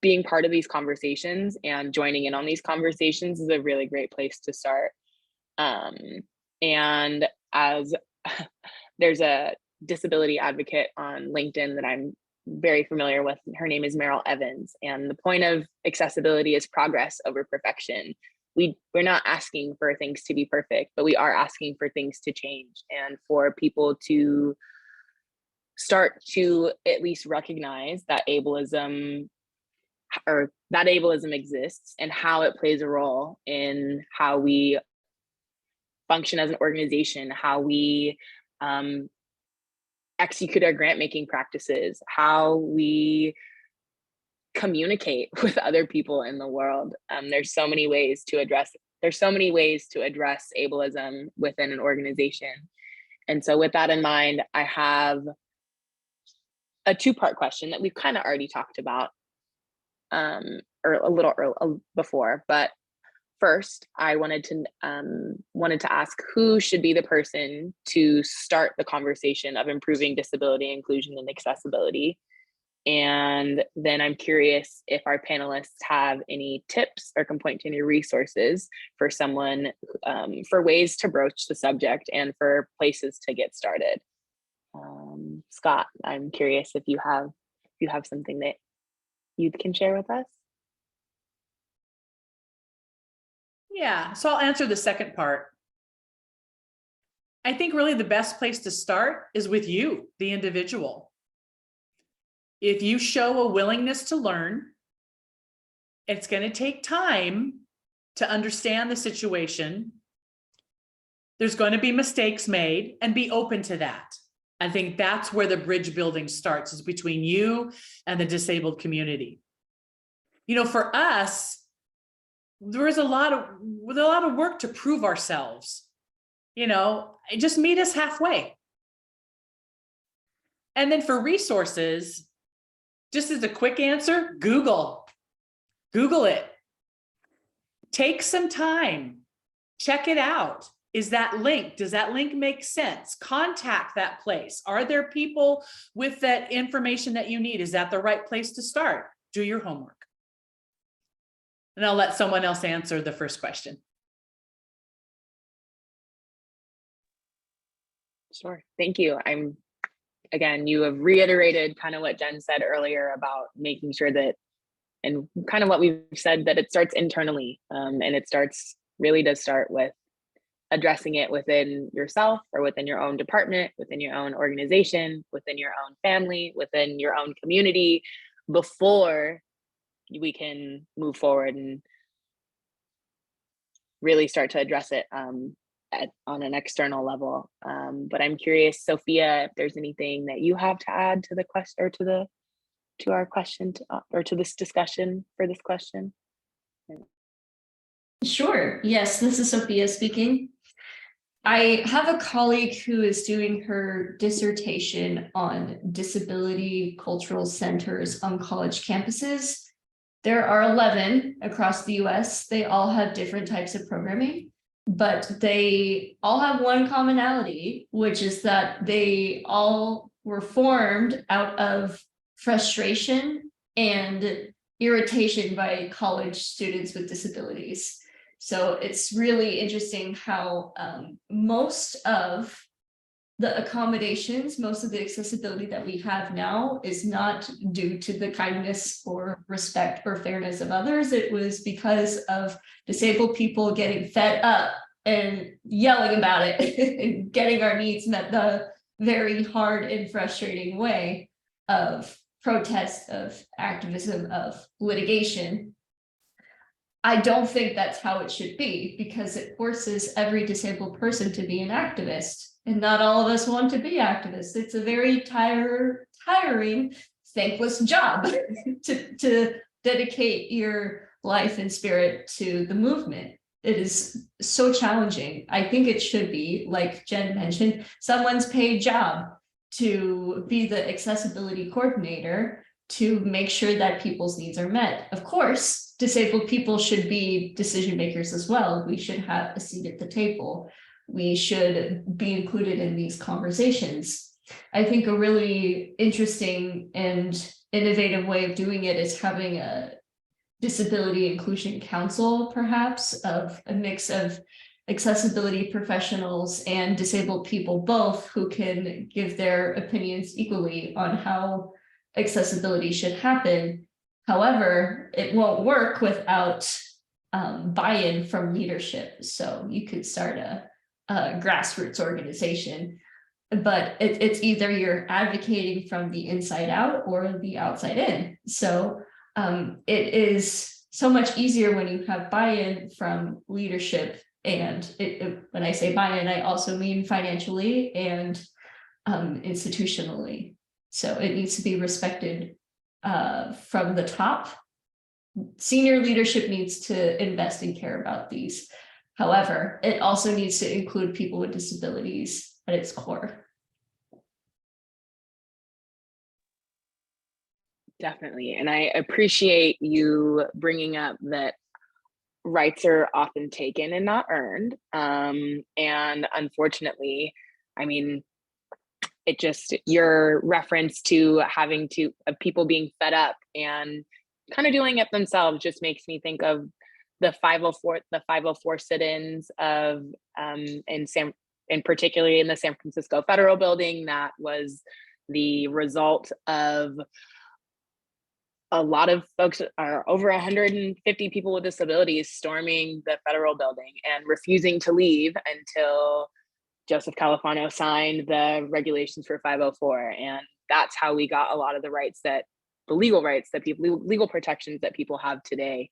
being part of these conversations and joining in on these conversations is a really great place to start. And as there's a disability advocate on LinkedIn that I'm very familiar with, her name is Meryl Evans, and the point of accessibility is progress over perfection. We're not asking for things to be perfect, but we are asking for things to change and for people to start to at least recognize that ableism exists and how it plays a role in how we function as an organization, how we execute our grant making practices, how we communicate with other people in the world. There's so many ways to address ableism within an organization. And so with that in mind, I have a two-part question that we've kind of already talked about or a little before, but first I wanted to ask who should be the person to start the conversation of improving disability inclusion and accessibility. And then I'm curious if our panelists have any tips or can point to any resources for someone for ways to broach the subject and for places to get started. Scott, I'm curious if you have something that you can share with us. Yeah, so I'll answer the second part. I think really the best place to start is with you, the individual. If you show a willingness to learn, it's going to take time to understand the situation. There's going to be mistakes made, and be open to that. I think that's where the bridge building starts, is between you and the disabled community. You know, for us, there is a lot of work to prove ourselves. You know, just meet us halfway. And then for resources, just as a quick answer, Google it. Take some time, check it out. Does that link make sense? Contact that place. Are there people with that information that you need? Is that the right place to start? Do your homework. And I'll let someone else answer the first question. Sure, thank you. Again, you have reiterated kind of what Jen said earlier about making sure that, and kind of what we've said, that it starts internally, and it really does start with addressing it within yourself or within your own department, within your own organization, within your own family, within your own community, before we can move forward and really start to address it on an external level. But I'm curious, Sophia, if there's anything that you have to add to the question, or to our question, or to this discussion for this question. Sure. Yes, this is Sophia speaking. I have a colleague who is doing her dissertation on disability cultural centers on college campuses. There are 11 across the US. They all have different types of programming, but they all have one commonality, which is that they all were formed out of frustration and irritation by college students with disabilities. So it's really interesting how most of the accommodations, most of the accessibility that we have now is not due to the kindness or respect or fairness of others. It was because of disabled people getting fed up and yelling about it and getting our needs met the very hard and frustrating way of protest, of activism, of litigation. I don't think that's how it should be, because it forces every disabled person to be an activist, and not all of us want to be activists. It's a very tiring, thankless job to dedicate your life and spirit to the movement. It is so challenging. I think it should be, like Jen mentioned, someone's paid job to be the accessibility coordinator to make sure that people's needs are met. Of course, disabled people should be decision makers as well. We should have a seat at the table. We should be included in these conversations. I think a really interesting and innovative way of doing it is having a disability inclusion council, perhaps, of a mix of accessibility professionals and disabled people both, who can give their opinions equally on how accessibility should happen. However, it won't work without buy-in from leadership. So you could start a grassroots organization, but it's either you're advocating from the inside out or the outside in. So it is so much easier when you have buy-in from leadership. And when I say buy-in, I also mean financially and institutionally. So it needs to be respected from the top. Senior leadership needs to invest and care about these. However, it also needs to include people with disabilities at its core. Definitely. And I appreciate you bringing up that rights are often taken and not earned. And unfortunately, I mean, it just, your reference to having to, of people being fed up and kind of doing it themselves just makes me think of the 504 sit-ins of in particularly in the San Francisco Federal Building. That was the result of a lot of folks, are over 150 people with disabilities, storming the federal building and refusing to leave until Joseph Califano signed the regulations for 504. And that's how we got a lot of the rights that, the legal rights that people, legal protections that people have today.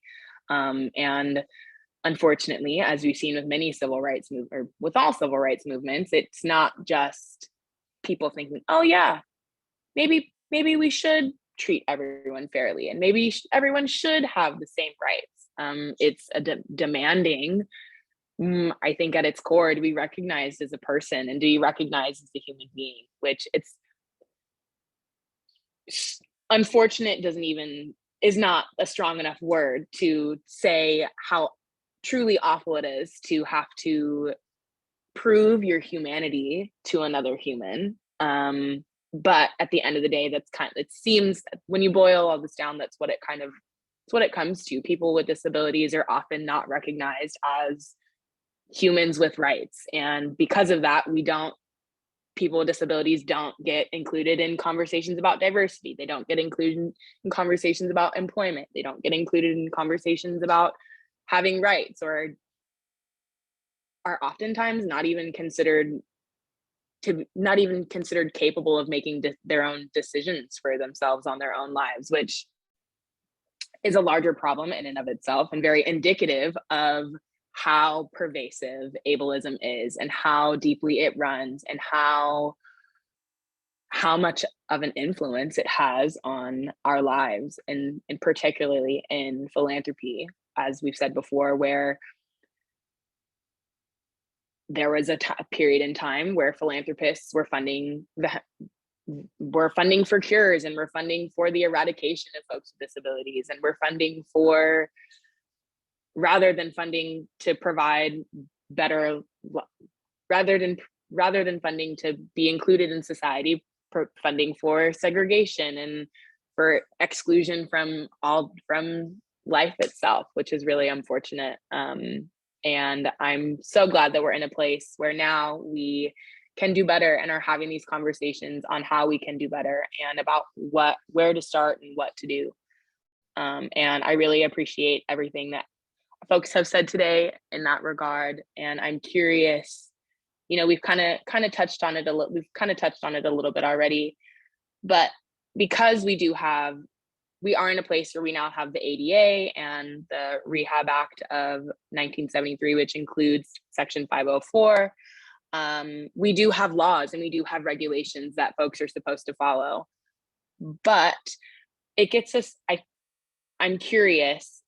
And unfortunately, as we've seen with many civil rights or with all civil rights movements, it's not just people thinking, oh yeah, maybe we should treat everyone fairly, and maybe everyone should have the same rights. It's a demanding, I think at its core, to be recognized as a person and to be recognized as a human being, which it's unfortunate is not a strong enough word to say how truly awful it is to have to prove your humanity to another human. But at the end of the day, it seems, when you boil all this down, it's what it comes to. People with disabilities are often not recognized as humans with rights. And because of that, people with disabilities don't get included in conversations about diversity. They don't get included in conversations about employment. They don't get included in conversations about having rights, or are oftentimes not even considered capable of making their own decisions for themselves on their own lives, which is a larger problem in and of itself, and very indicative of how pervasive ableism is and how deeply it runs, and how much of an influence it has on our lives, and particularly in philanthropy, as we've said before, where there was a period in time where philanthropists were funding for cures, and we're funding for the eradication of folks with disabilities, and we're funding for, rather than funding to provide better, rather than funding to be included in society, funding for segregation and for exclusion from life itself, which is really unfortunate. And I'm so glad that we're in a place where now we can do better and are having these conversations on how we can do better and about where to start and what to do. And I really appreciate everything that folks have said today in that regard. And I'm curious, we've kind of touched on it a little bit already, but because we are in a place where we now have the ADA and the Rehab Act of 1973, which includes Section 504. We do have laws and we do have regulations that folks are supposed to follow, but it gets us, I'm curious,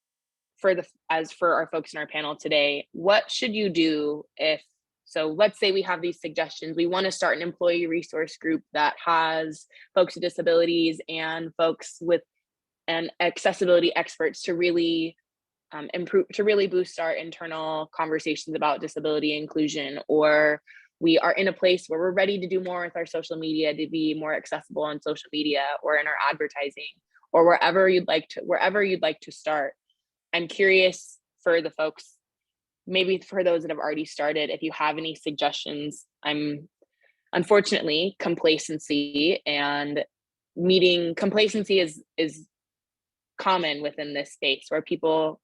as for our folks in our panel today, what should you do so let's say we have these suggestions. We want to start an employee resource group that has folks with disabilities and folks with and accessibility experts to really boost our internal conversations about disability inclusion. Or we are in a place where we're ready to do more with our social media, to be more accessible on social media or in our advertising, or wherever you'd like to start. I'm curious for the folks, maybe for those that have already started, if you have any suggestions. Unfortunately, complacency is common within this space, where people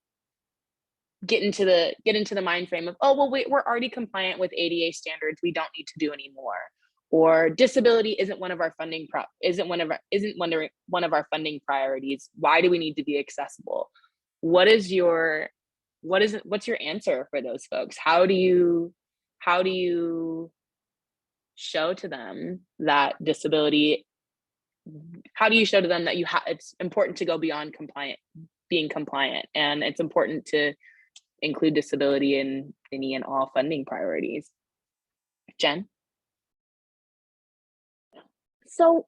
get into the mind frame of, oh well, wait, we're already compliant with ADA standards, we don't need to do any more, or disability isn't one of our funding funding priorities. Why do we need to be accessible? What's your answer for those folks? How do you show to them that it's important to go beyond being compliant, and it's important to include disability in any and all funding priorities? Jen? So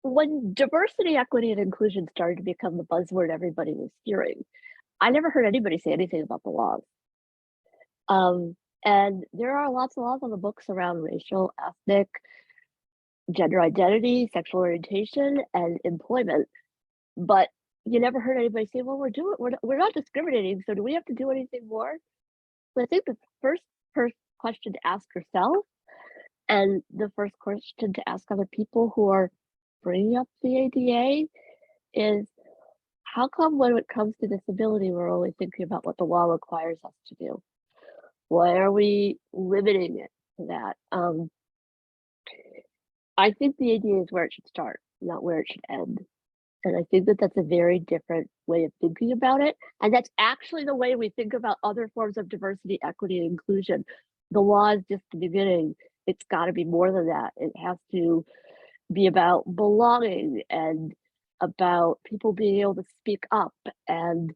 when diversity, equity, and inclusion started to become the buzzword everybody was hearing, I never heard anybody say anything about the laws. And there are lots of laws on the books around racial, ethnic, gender identity, sexual orientation, and employment. But you never heard anybody say, well, we're not discriminating, so do we have to do anything more? So I think the first question to ask yourself, and the first question to ask other people who are bringing up the ADA is, how come when it comes to disability, we're only thinking about what the law requires us to do? Why are we limiting it to that? I think the ADA is where it should start, not where it should end. And I think that that's a very different way of thinking about it. And that's actually the way we think about other forms of diversity, equity, and inclusion. The law is just the beginning. It's got to be more than that. It has to be about belonging and about people being able to speak up and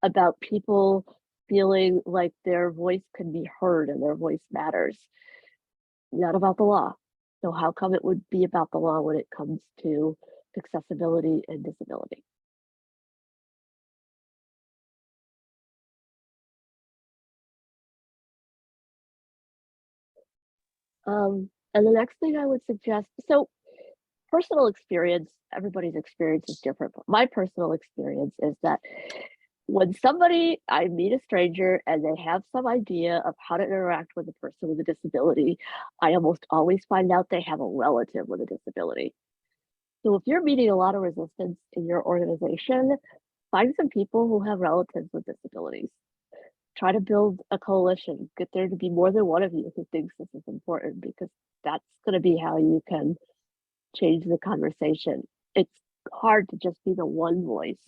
about people feeling like their voice can be heard and their voice matters. Not about the law. So how come it would be about the law when it comes to accessibility and disability? And the next thing I would suggest, so personal experience, everybody's experience is different, but my personal experience is that when I meet a stranger and they have some idea of how to interact with a person with a disability, I almost always find out they have a relative with a disability. So if you're meeting a lot of resistance in your organization, find some people who have relatives with disabilities. Try to build a coalition, get there to be more than one of you who thinks this is important, because that's going to be how you can change the conversation. It's hard to just be the one voice.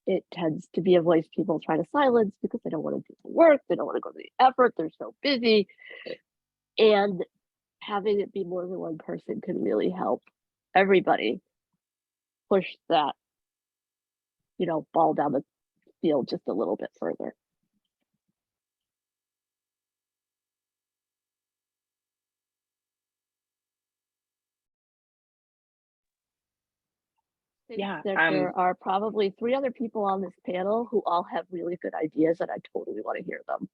It tends to be a voice people try to silence because they don't want to do the work, they don't want to go to the effort, they're so busy. And having it be more than one person can really help everybody push that, ball down the field just a little bit further. Yeah, there are probably 3 other people on this panel who all have really good ideas, and I totally want to hear them.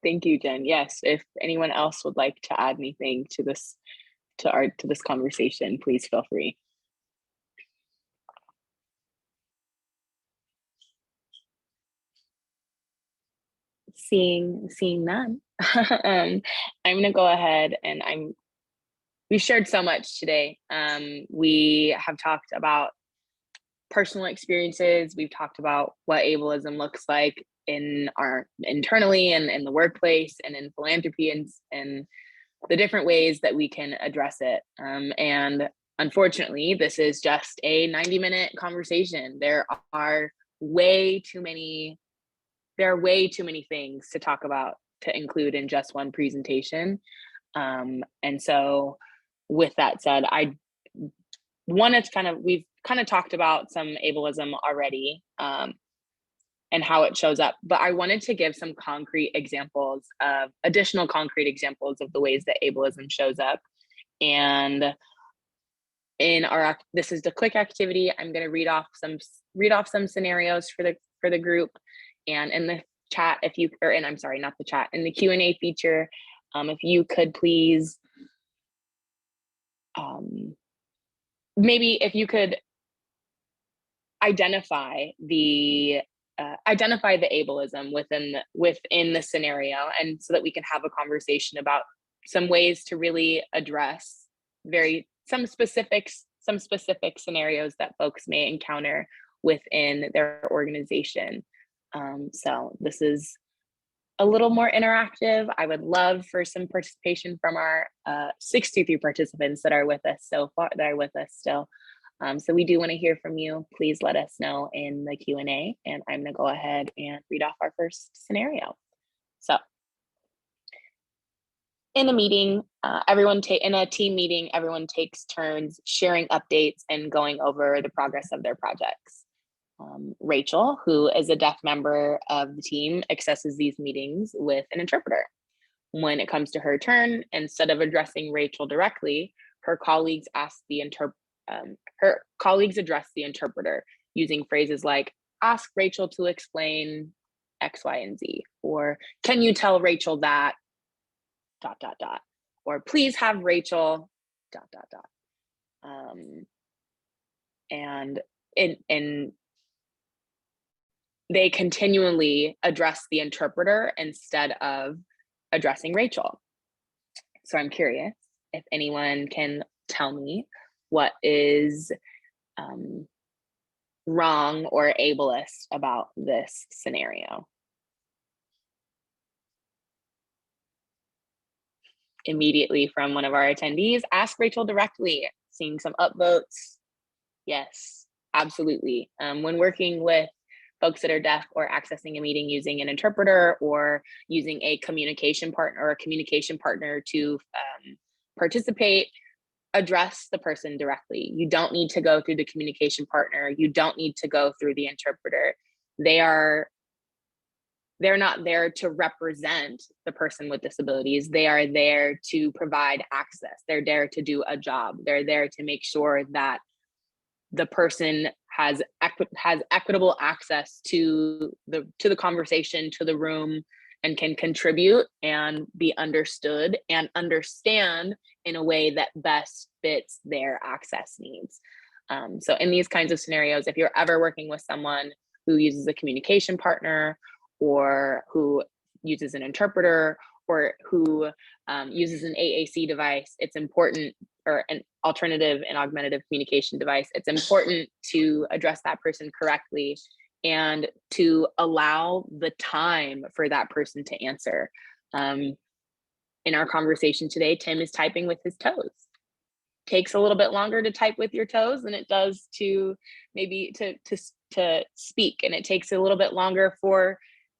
Thank you, Jen. Yes, if anyone else would like to add anything to this conversation, please feel free. Seeing none, I'm gonna go ahead and we've shared so much today. We have talked about personal experiences. We've talked about what ableism looks like in our internally and in the workplace and in philanthropy and the different ways that we can address it. And unfortunately, this is just a 90-minute conversation. There are way too many things to talk about to include in just one presentation. And so with that said, we've kind of talked about some ableism already, and how it shows up, but I wanted to give some additional concrete examples of the ways that ableism shows up. And this is the quick activity. I'm going to read off some scenarios for the group, and in the chat, in the Q&A feature, if you could please, maybe if you could identify the ableism within the scenario, and so that we can have a conversation about some ways to really address some specific scenarios that folks may encounter within their organization. So this is a little more interactive. I would love for some participation from our 63 participants that are with us still. So we do want to hear from you. Please let us know in the Q&A, and I'm going to go ahead and read off our first scenario. So in a meeting, in a team meeting, everyone takes turns sharing updates and going over the progress of their projects. Rachel, who is a deaf member of the team, accesses these meetings with an interpreter. When it comes to her turn, instead of addressing Rachel directly, her colleagues address the interpreter using phrases like, ask Rachel to explain X, Y, and Z, or can you tell Rachel that ... or please have Rachel, ... and they continually address the interpreter instead of addressing Rachel. So I'm curious if anyone can tell me what is wrong or ableist about this scenario. Immediately from one of our attendees, ask Rachel directly. Seeing some upvotes. Yes, absolutely. When working with folks that are deaf or accessing a meeting using an interpreter or using a communication partner or a communication partner to participate, address the person directly. You don't need to go through the communication partner. You don't need to go through the interpreter. They're not there to represent the person with disabilities. They are there to provide access. They're there to do a job. They're there to make sure that the person has equitable access to the conversation, to the room, and can contribute and be understood and understand in a way that best fits their access needs. So in these kinds of scenarios, if you're ever working with someone who uses a communication partner or who uses an interpreter or who uses an AAC device, it's important, or an alternative and augmentative communication device, it's important to address that person correctly and to allow the time for that person to answer. In our conversation today, Tim is typing with his toes. Takes a little bit longer to type with your toes than it does to maybe to speak, and it takes a little bit longer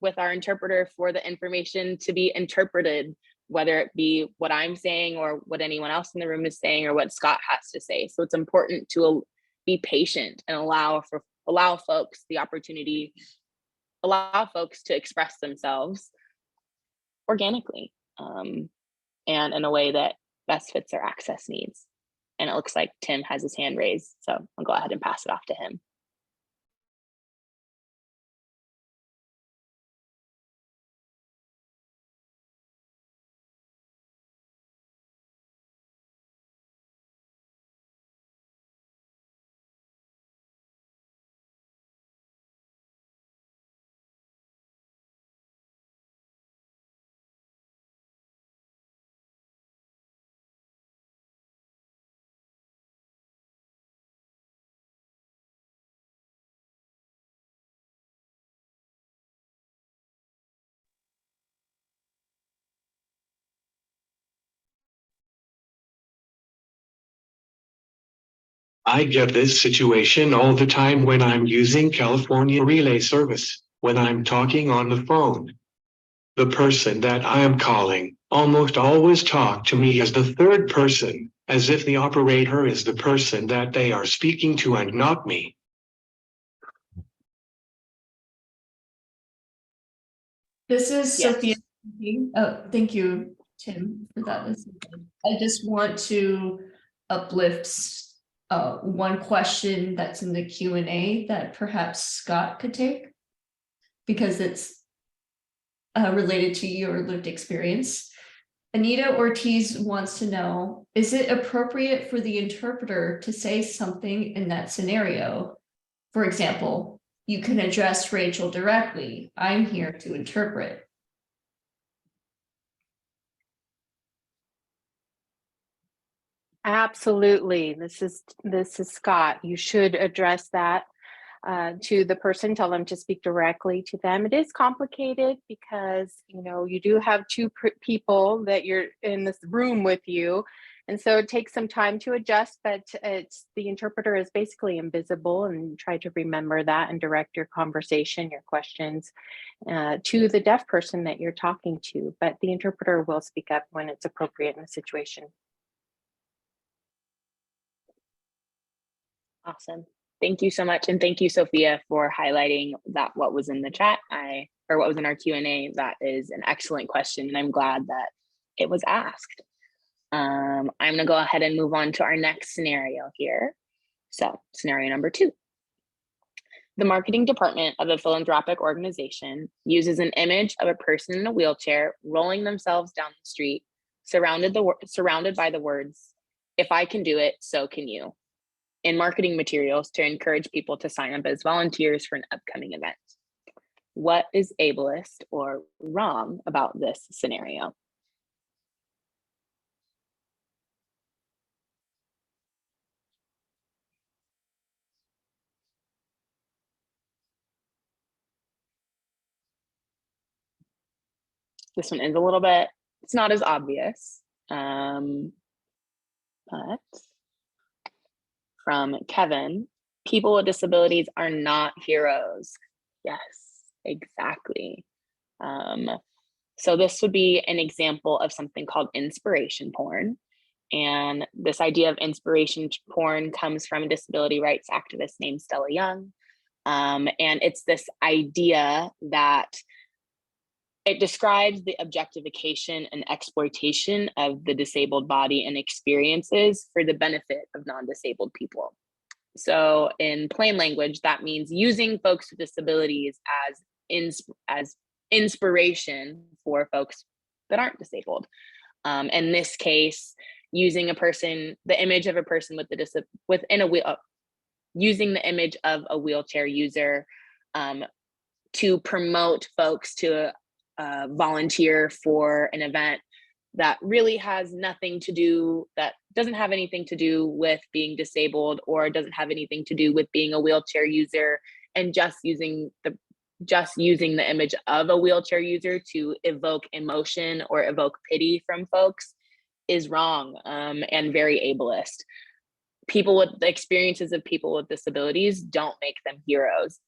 with our interpreter for the information to be interpreted, whether it be what I'm saying or what anyone else in the room is saying or what Scott has to say. So it's important to be patient and allow folks the opportunity, allow folks to express themselves organically and in a way that best fits their access needs. And it looks like Tim has his hand raised, so I'll go ahead and pass it off to him. I get this situation all the time when I'm using California Relay Service, when I'm talking on the phone. The person that I am calling almost always talk to me as the third person, as if the operator is the person that they are speaking to and not me. This is Yes. Sophia speaking. Oh, thank you, Tim, for that. I just want to uplift one question that's in the Q&A that perhaps Scott could take, because it's related to your lived experience. Anita Ortiz wants to know, is it appropriate for the interpreter to say something in that scenario? For example, you can address Rachel directly. I'm here to interpret. Absolutely. This is Scott. You should address that to the person, tell them to speak directly to them. It is complicated because, you know, you do have two people that you're in this room with you. And so it takes some time to adjust, but the interpreter is basically invisible, and try to remember that and direct your conversation, your questions to the deaf person that you're talking to. But the interpreter will speak up when it's appropriate in the situation. Awesome. Thank you so much. And thank you, Sophia, for highlighting that what was in the chat, or what was in our Q&A. That is an excellent question, and I'm glad that it was asked. I'm gonna go ahead and move on to our next scenario here. So scenario number 2. The marketing department of a philanthropic organization uses an image of a person in a wheelchair rolling themselves down the street surrounded by the words, "If I can do it, so can you," in marketing materials to encourage people to sign up as volunteers for an upcoming event. What is ableist or wrong about this scenario? This one is a little bit, it's not as obvious, but from Kevin, people with disabilities are not heroes. Yes, exactly. So this would be an example of something called inspiration porn. And this idea of inspiration porn comes from a disability rights activist named Stella Young. And it's this idea that it describes the objectification and exploitation of the disabled body and experiences for the benefit of non-disabled people. So in plain language, that means using folks with disabilities as inspiration for folks that aren't disabled. In this case, using the image of a person using the image of a wheelchair user to promote folks to volunteer for an event that really has nothing to do, that doesn't have anything to do with being disabled, or doesn't have anything to do with being a wheelchair user, and just using the image of a wheelchair user to evoke emotion or evoke pity from folks is wrong, and very ableist. The experiences of people with disabilities don't make them heroes.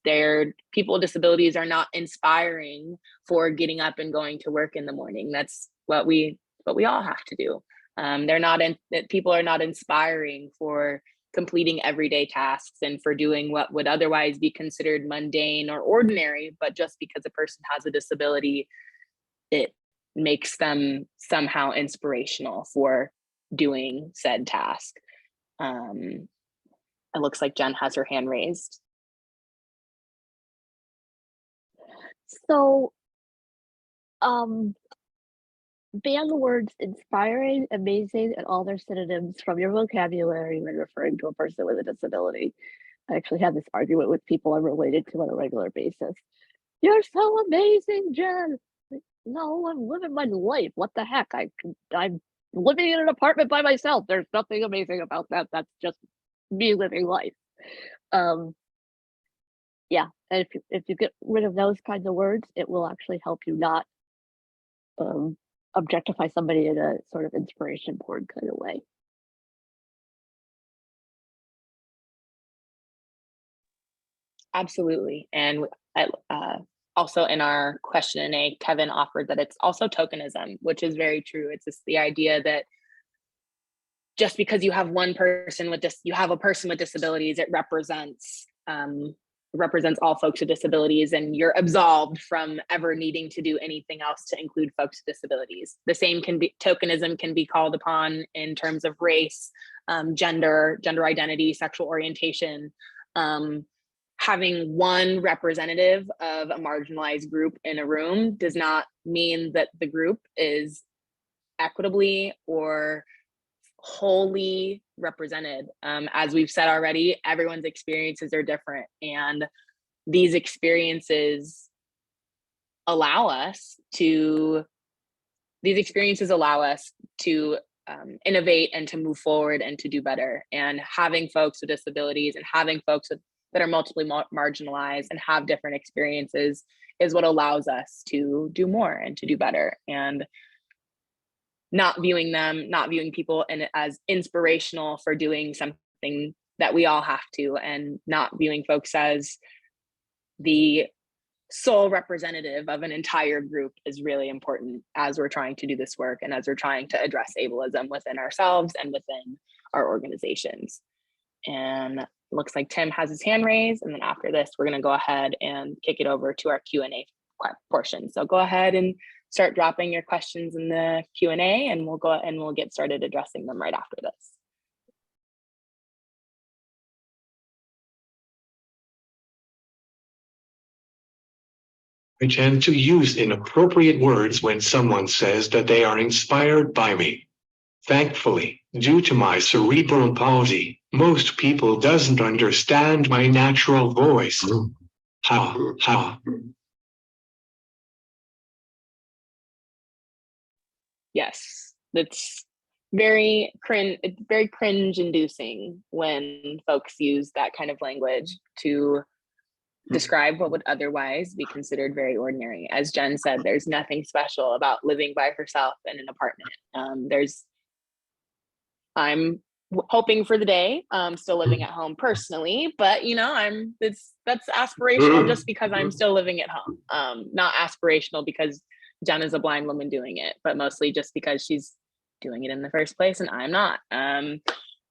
People with disabilities are not inspiring for getting up and going to work in the morning. That's what we all have to do. People are not inspiring for completing everyday tasks and for doing what would otherwise be considered mundane or ordinary, but just because a person has a disability, it makes them somehow inspirational for doing said task. It looks like Jen has her hand raised. So, ban the words inspiring, amazing, and all their synonyms from your vocabulary when referring to a person with a disability. I actually have this argument with people I'm related to on a regular basis. You're so amazing, Jen. Like, no, I'm living my life. What the heck? I'm living in an apartment by myself. There's nothing amazing about that. That's just me living life. Yeah, and if you get rid of those kinds of words, it will actually help you not objectify somebody in a sort of inspiration porn kind of way. Absolutely. And also in our question and A, Kevin offered that it's also tokenism, which is very true. It's just the idea that just because you have a person with disabilities, it represents all folks with disabilities, and you're absolved from ever needing to do anything else to include folks with disabilities. The same tokenism can be called upon in terms of race, gender identity, sexual orientation. Having one representative of a marginalized group in a room does not mean that the group is equitably or wholly represented. As we've said already, everyone's experiences are different, and these experiences allow us to innovate and to move forward and to do better. And having folks with disabilities and having folks that are multiply marginalized and have different experiences is what allows us to do more and to do better. And not viewing people as inspirational for doing something that we all have to, and not viewing folks as the sole representative of an entire group is really important as we're trying to do this work and as we're trying to address ableism within ourselves and within our organizations. And it looks like Tim has his hand raised, and then after this, we're going to go ahead and kick it over to our Q&A portion. So go ahead and start dropping your questions in the Q&A, and we'll get started addressing them right after this. I tend to use inappropriate words when someone says that they are inspired by me. Thankfully, due to my cerebral palsy, most people doesn't understand my natural voice. Ha ha. Yes, it's it's very cringe inducing when folks use that kind of language to describe what would otherwise be considered very ordinary. As Jen said, there's nothing special about living by herself in an apartment. I'm hoping for the day, still living at home personally, but you know, that's aspirational just because I'm still living at home. Not aspirational because Jen is a blind woman doing it, but mostly just because she's doing it in the first place and I'm not.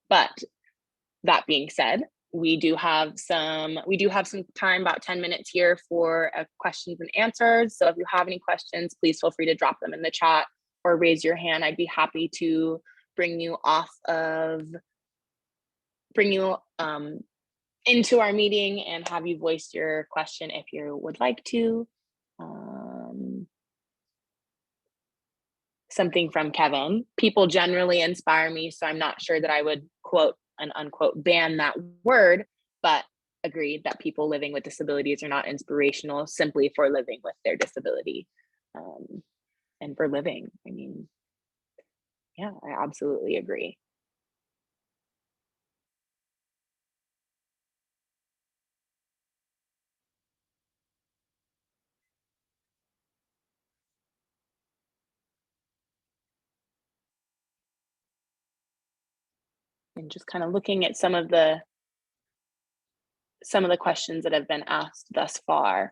But that being said, we do have some time, about 10 minutes here for questions and answers. So if you have any questions, please feel free to drop them in the chat or raise your hand. I'd be happy to bring you into our meeting and have you voice your question if you would like to. Something from Kevin: people generally inspire me, so I'm not sure that I would quote and unquote ban that word, but agreed that people living with disabilities are not inspirational simply for living with their disability. And for living, I mean, yeah, I absolutely agree. And just kind of looking at some of the questions that have been asked thus far.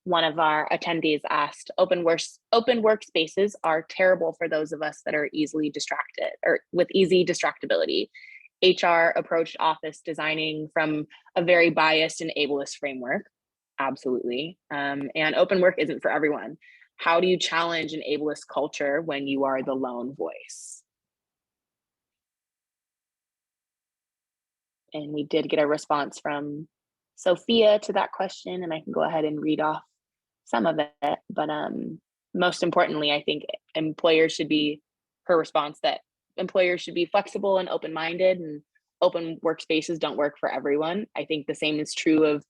One of our attendees asked, open workspaces are terrible for those of us that are easily distracted or with easy distractibility. HR approached office designing from a very biased and ableist framework. Absolutely. And open work isn't for everyone. How do you challenge an ableist culture when you are the lone voice? And we did get a response from Sophia to that question, and I can go ahead and read off some of it. But most importantly, I think her response that employers should be flexible and open-minded, and open workspaces don't work for everyone. I think the same is true of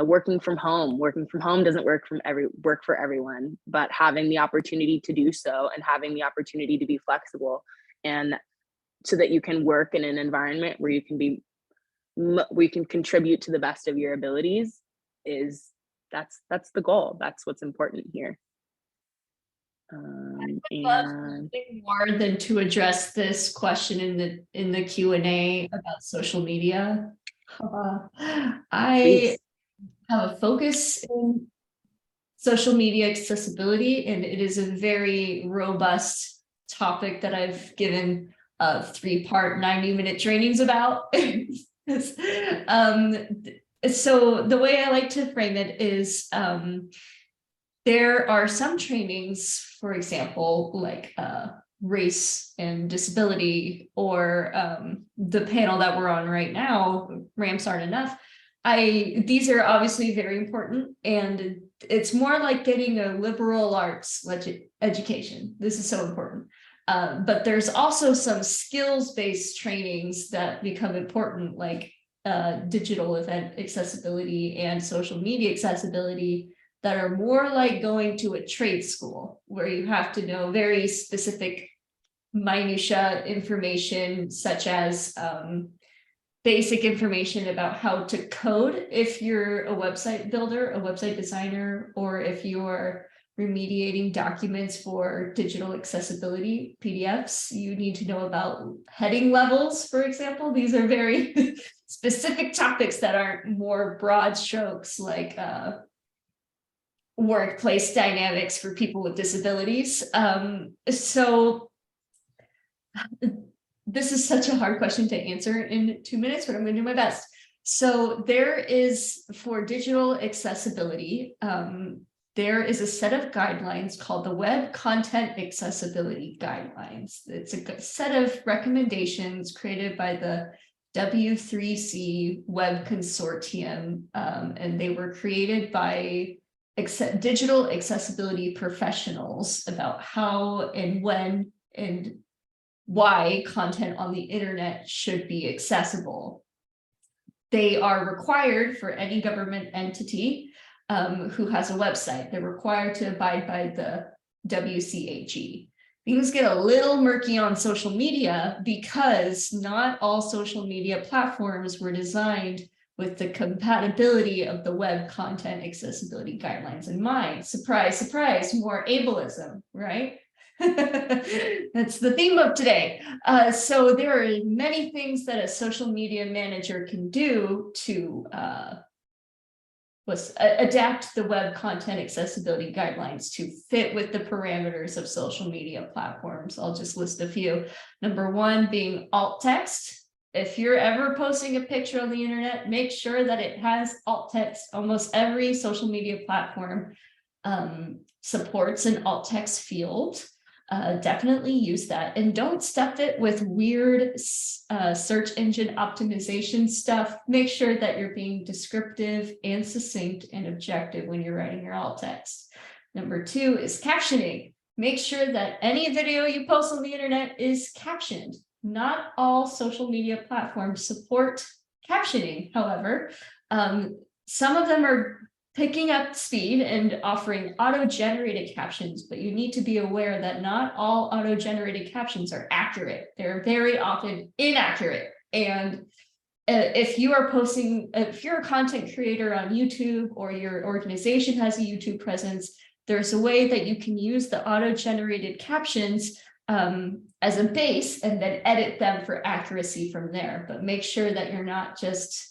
working from home. Working from home doesn't work for everyone, but having the opportunity to do so and having the opportunity to be flexible, and so that you can work in an environment where we can contribute to the best of your abilities, that's the goal. That's what's important here. And nothing more than to address this question in the Q&A about social media. I have a focus in social media accessibility, and it is a very robust topic that I've given 3-part 90-minute trainings about. So the way I like to frame it is there are some trainings, for example, like race and disability, or the panel that we're on right now, ramps aren't enough. These are obviously very important, and it's more like getting a liberal arts education. This is so important. But there's also some skills-based trainings that become important, like digital event accessibility and social media accessibility, that are more like going to a trade school, where you have to know very specific minutia information, such as basic information about how to code if you're a website builder, a website designer, or if you're remediating documents for digital accessibility PDFs. You need to know about heading levels, for example. These are very specific topics that aren't more broad strokes like workplace dynamics for people with disabilities. So this is such a hard question to answer in 2 minutes, but I'm going to do my best. So there is, for digital accessibility, there is a set of guidelines called the Web Content Accessibility Guidelines. It's a set of recommendations created by the W3C Web Consortium, and they were created by digital accessibility professionals about how and when and why content on the internet should be accessible. They are required for any government entity who has a website. They're required to abide by the WCAG. Things get a little murky on social media because not all social media platforms were designed with the compatibility of the web content accessibility guidelines in mind. Surprise, surprise, more ableism, right? That's the theme of today. So there are many things that a social media manager can do to adapt the web content accessibility guidelines to fit with the parameters of social media platforms. I'll just list a few. Number one being alt text. If you're ever posting a picture on the internet, make sure that it has alt text. Almost every social media platform supports an alt text field. Definitely use that, and don't stuff it with weird search engine optimization stuff. Make sure that you're being descriptive and succinct and objective when you're writing your alt text. Number two is captioning. Make sure that any video you post on the internet is captioned. Not all social media platforms support captioning, however. Some of them are picking up speed and offering auto-generated captions, but you need to be aware that not all auto-generated captions are accurate. They're very often inaccurate. And if you are posting, if you're a content creator on YouTube or your organization has a YouTube presence, there's a way that you can use the auto-generated captions as a base and then edit them for accuracy from there. But make sure that you're not just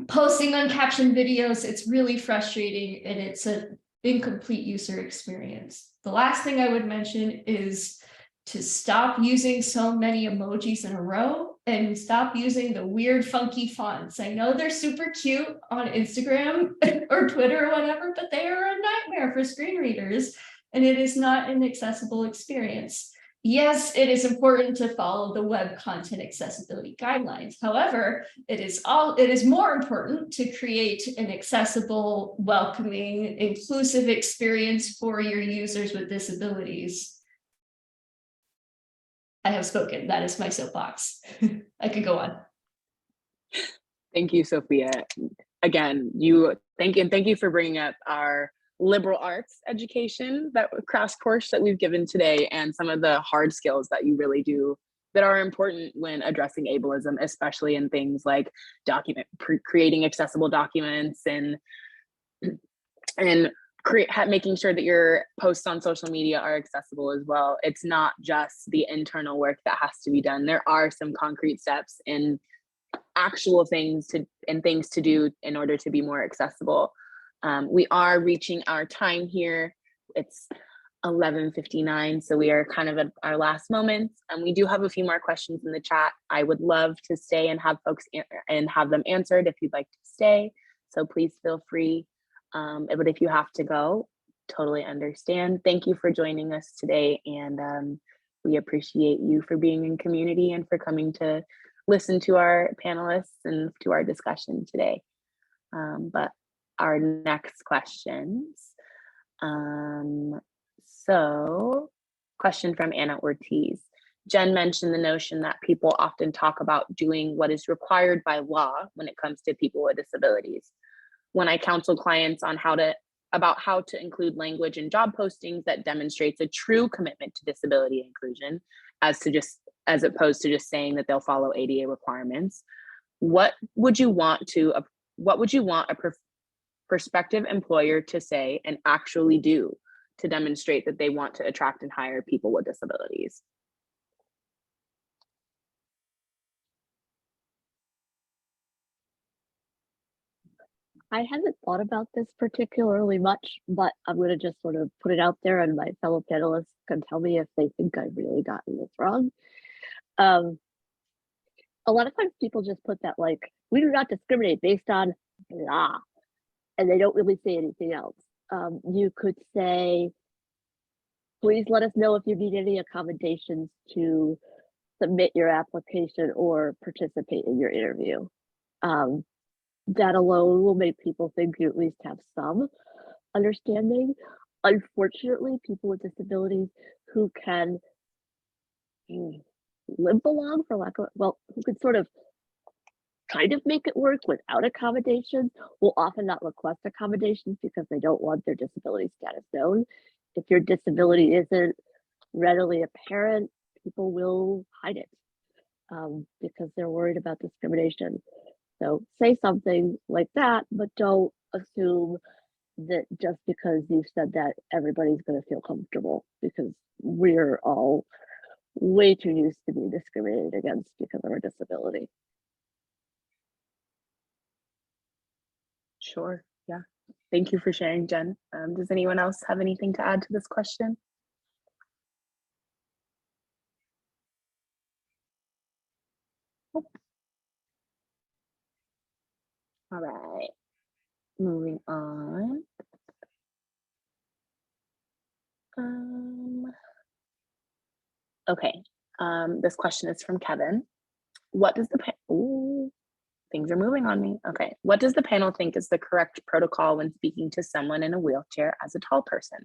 posting uncaptioned videos. It's really frustrating and it's an incomplete user experience. The last thing I would mention is to stop using so many emojis in a row and stop using the weird funky fonts. I know they're super cute on Instagram or Twitter or whatever, but they are a nightmare for screen readers and it is not an accessible experience. Yes, it is important to follow the web content accessibility guidelines. However, it is more important to create an accessible, welcoming, inclusive experience for your users with disabilities. I have spoken. That is my soapbox. I could go on. Thank you, Sophia. Again, thank you for bringing up our liberal arts education, that crash course that we've given today, and some of the hard skills that you really do that are important when addressing ableism, especially in things like creating accessible documents and making sure that your posts on social media are accessible as well. It's not just the internal work that has to be done. There are some concrete steps and actual things to do in order to be more accessible. We are reaching our time here. It's 11:59, so we are kind of at our last moments. And we do have a few more questions in the chat. I would love to stay and have folks and have them answered if you'd like to stay. So please feel free. But if you have to go, totally understand. Thank you for joining us today. And we appreciate you for being in community and for coming to listen to our panelists and to our discussion today. But our next questions. So question from Anna Ortiz. Jen mentioned the notion that people often talk about doing what is required by law when it comes to people with disabilities. When I counsel clients on how to include language in job postings that demonstrates a true commitment to disability inclusion, as opposed to just saying that they'll follow ADA requirements, what would you want a prospective employer to say and actually do to demonstrate that they want to attract and hire people with disabilities? I haven't thought about this particularly much, but I'm going to just sort of put it out there and my fellow panelists can tell me if they think I've really gotten this wrong. A lot of times people just put that like, we do not discriminate based on blah, and they don't really say anything else. You could say, please let us know if you need any accommodations to submit your application or participate in your interview. That alone will make people think you at least have some understanding. Unfortunately, people with disabilities who can limp along, for lack of, well, who could sort of kind of make it work without accommodations will often not request accommodations because they don't want their disability status known. If your disability isn't readily apparent, people will hide it because they're worried about discrimination. So say something like that, but don't assume that just because you've said that, everybody's going to feel comfortable, because we're all way too used to being discriminated against because of our disability. Sure. Yeah. Thank you for sharing, Jen. Does anyone else have anything to add to this question? Nope. All right. Moving on. Okay. This question is from Kevin. What does the things are moving on me. Okay. What does the panel think is the correct protocol when speaking to someone in a wheelchair as a tall person?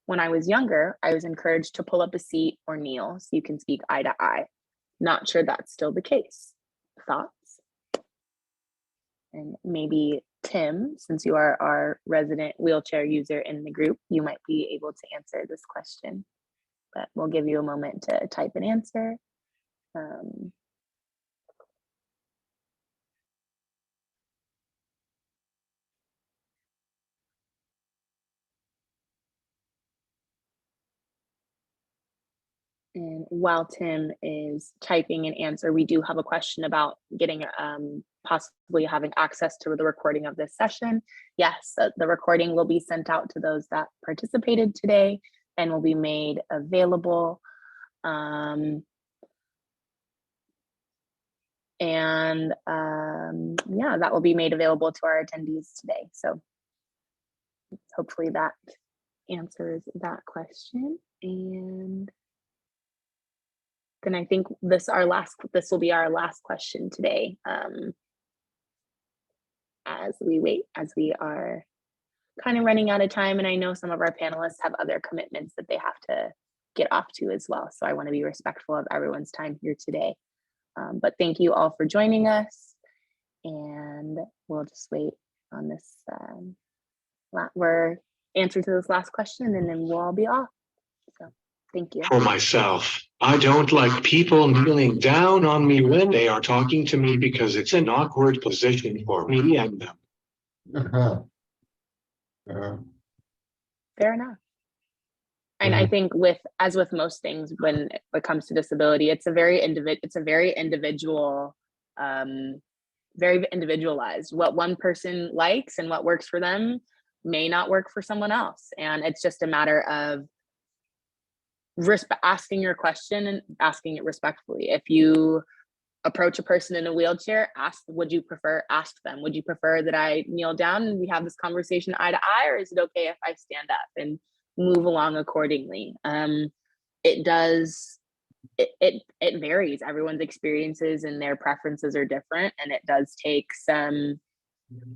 When I was younger, I was encouraged to pull up a seat or kneel so you can speak eye to eye. Not sure that's still the case. Thoughts? And maybe Tim, since you are our resident wheelchair user in the group, you might be able to answer this question, but we'll give you a moment to type an answer. And while Tim is typing an answer, we do have a question about getting possibly having access to the recording of this session. Yes, the recording will be sent out to those that participated today and will be made available. Yeah, that will be made available to our attendees today. So hopefully that answers that question. And then I think this will be our last question today, as we are kind of running out of time. And I know some of our panelists have other commitments that they have to get off to as well. So I want to be respectful of everyone's time here today. But thank you all for joining us. And we'll just wait on this, we're answer to this last question, and then we'll all be off. So thank you. For myself, I don't like people kneeling down on me when they are talking to me because it's an awkward position for me and them. Fair enough. And I think as with most things, when it comes to disability, it's a very individual, very individualized. What one person likes and what works for them may not work for someone else. And it's just a matter of asking your question and asking it respectfully. If you approach a person in a wheelchair, ask them, would you prefer that I kneel down and we have this conversation eye to eye, or is it okay if I stand up and move along accordingly? It varies. Everyone's experiences and their preferences are different, and it does take some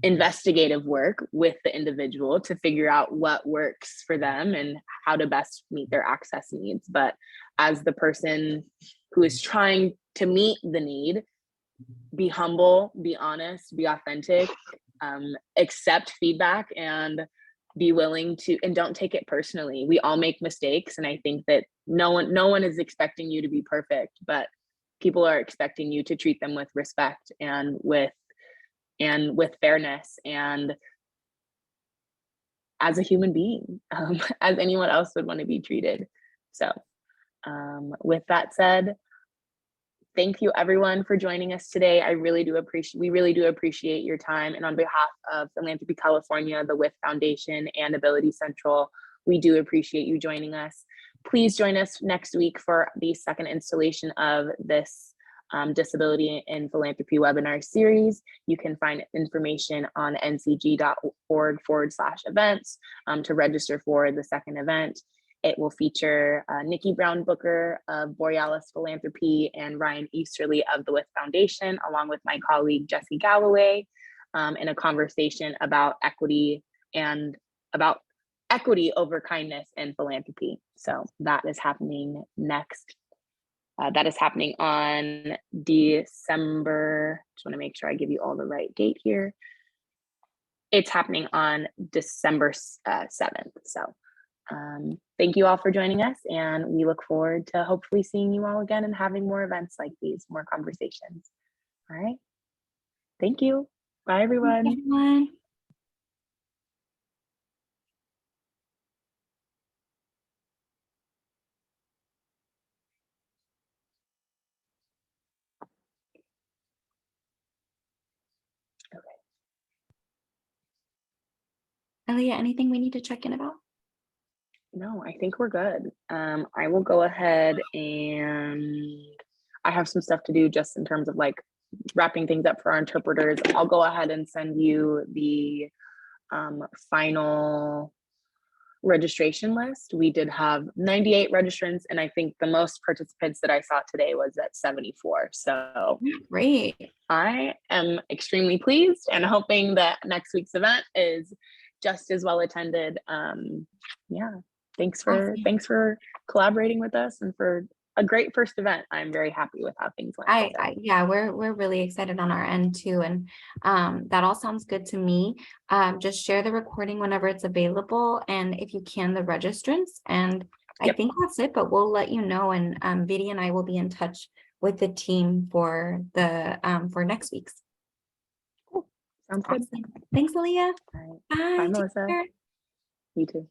investigative work with the individual to figure out what works for them and how to best meet their access needs. But as the person who is trying to meet the need, be humble, be honest, be authentic, accept feedback, and be willing to, and don't take it personally. We all make mistakes, and I think that no one is expecting you to be perfect, but people are expecting you to treat them with respect and with fairness and as a human being, as anyone else would want to be treated. So with that said, thank you everyone for joining us today. We really do appreciate your time. And on behalf of Philanthropy California, the WITH Foundation, and Ability Central, we do appreciate you joining us. Please join us next week for the second installation of this Disability in Philanthropy webinar series. You can find information on ncg.org/events to register for the second event. It will feature Nikki Brown Booker of Borealis Philanthropy and Ryan Easterly of the With Foundation, along with my colleague Jesse Galloway, in a conversation about equity over kindness and philanthropy. So that is happening next. That is happening on December. Just want to make sure I give you all the right date here. It's happening on December 7th. So thank you all for joining us, and we look forward to hopefully seeing you all again and having more events like these, more conversations. All right. Thank you. Bye, everyone. Thanks, everyone. Aaliyah, anything we need to check in about? No, I think we're good. I will go ahead and I have some stuff to do just in terms of like wrapping things up for our interpreters. I'll go ahead and send you the final registration list. We did have 98 registrants, and I think the most participants that I saw today was at 74. So Great. I am extremely pleased and hoping that next week's event is just as well attended. Yeah, thanks for collaborating with us and for a great first event. I'm very happy with how things went. Yeah, we're really excited on our end too, and that all sounds good to me. Just share the recording whenever it's available, and if you can, the registrants. And I think that's it. But we'll let you know, and Vidi and I will be in touch with the team for the for next week's. Cool. Sounds good. Thanks, Aaliyah. All right. Bye. Bye, Take Melissa. care. You too.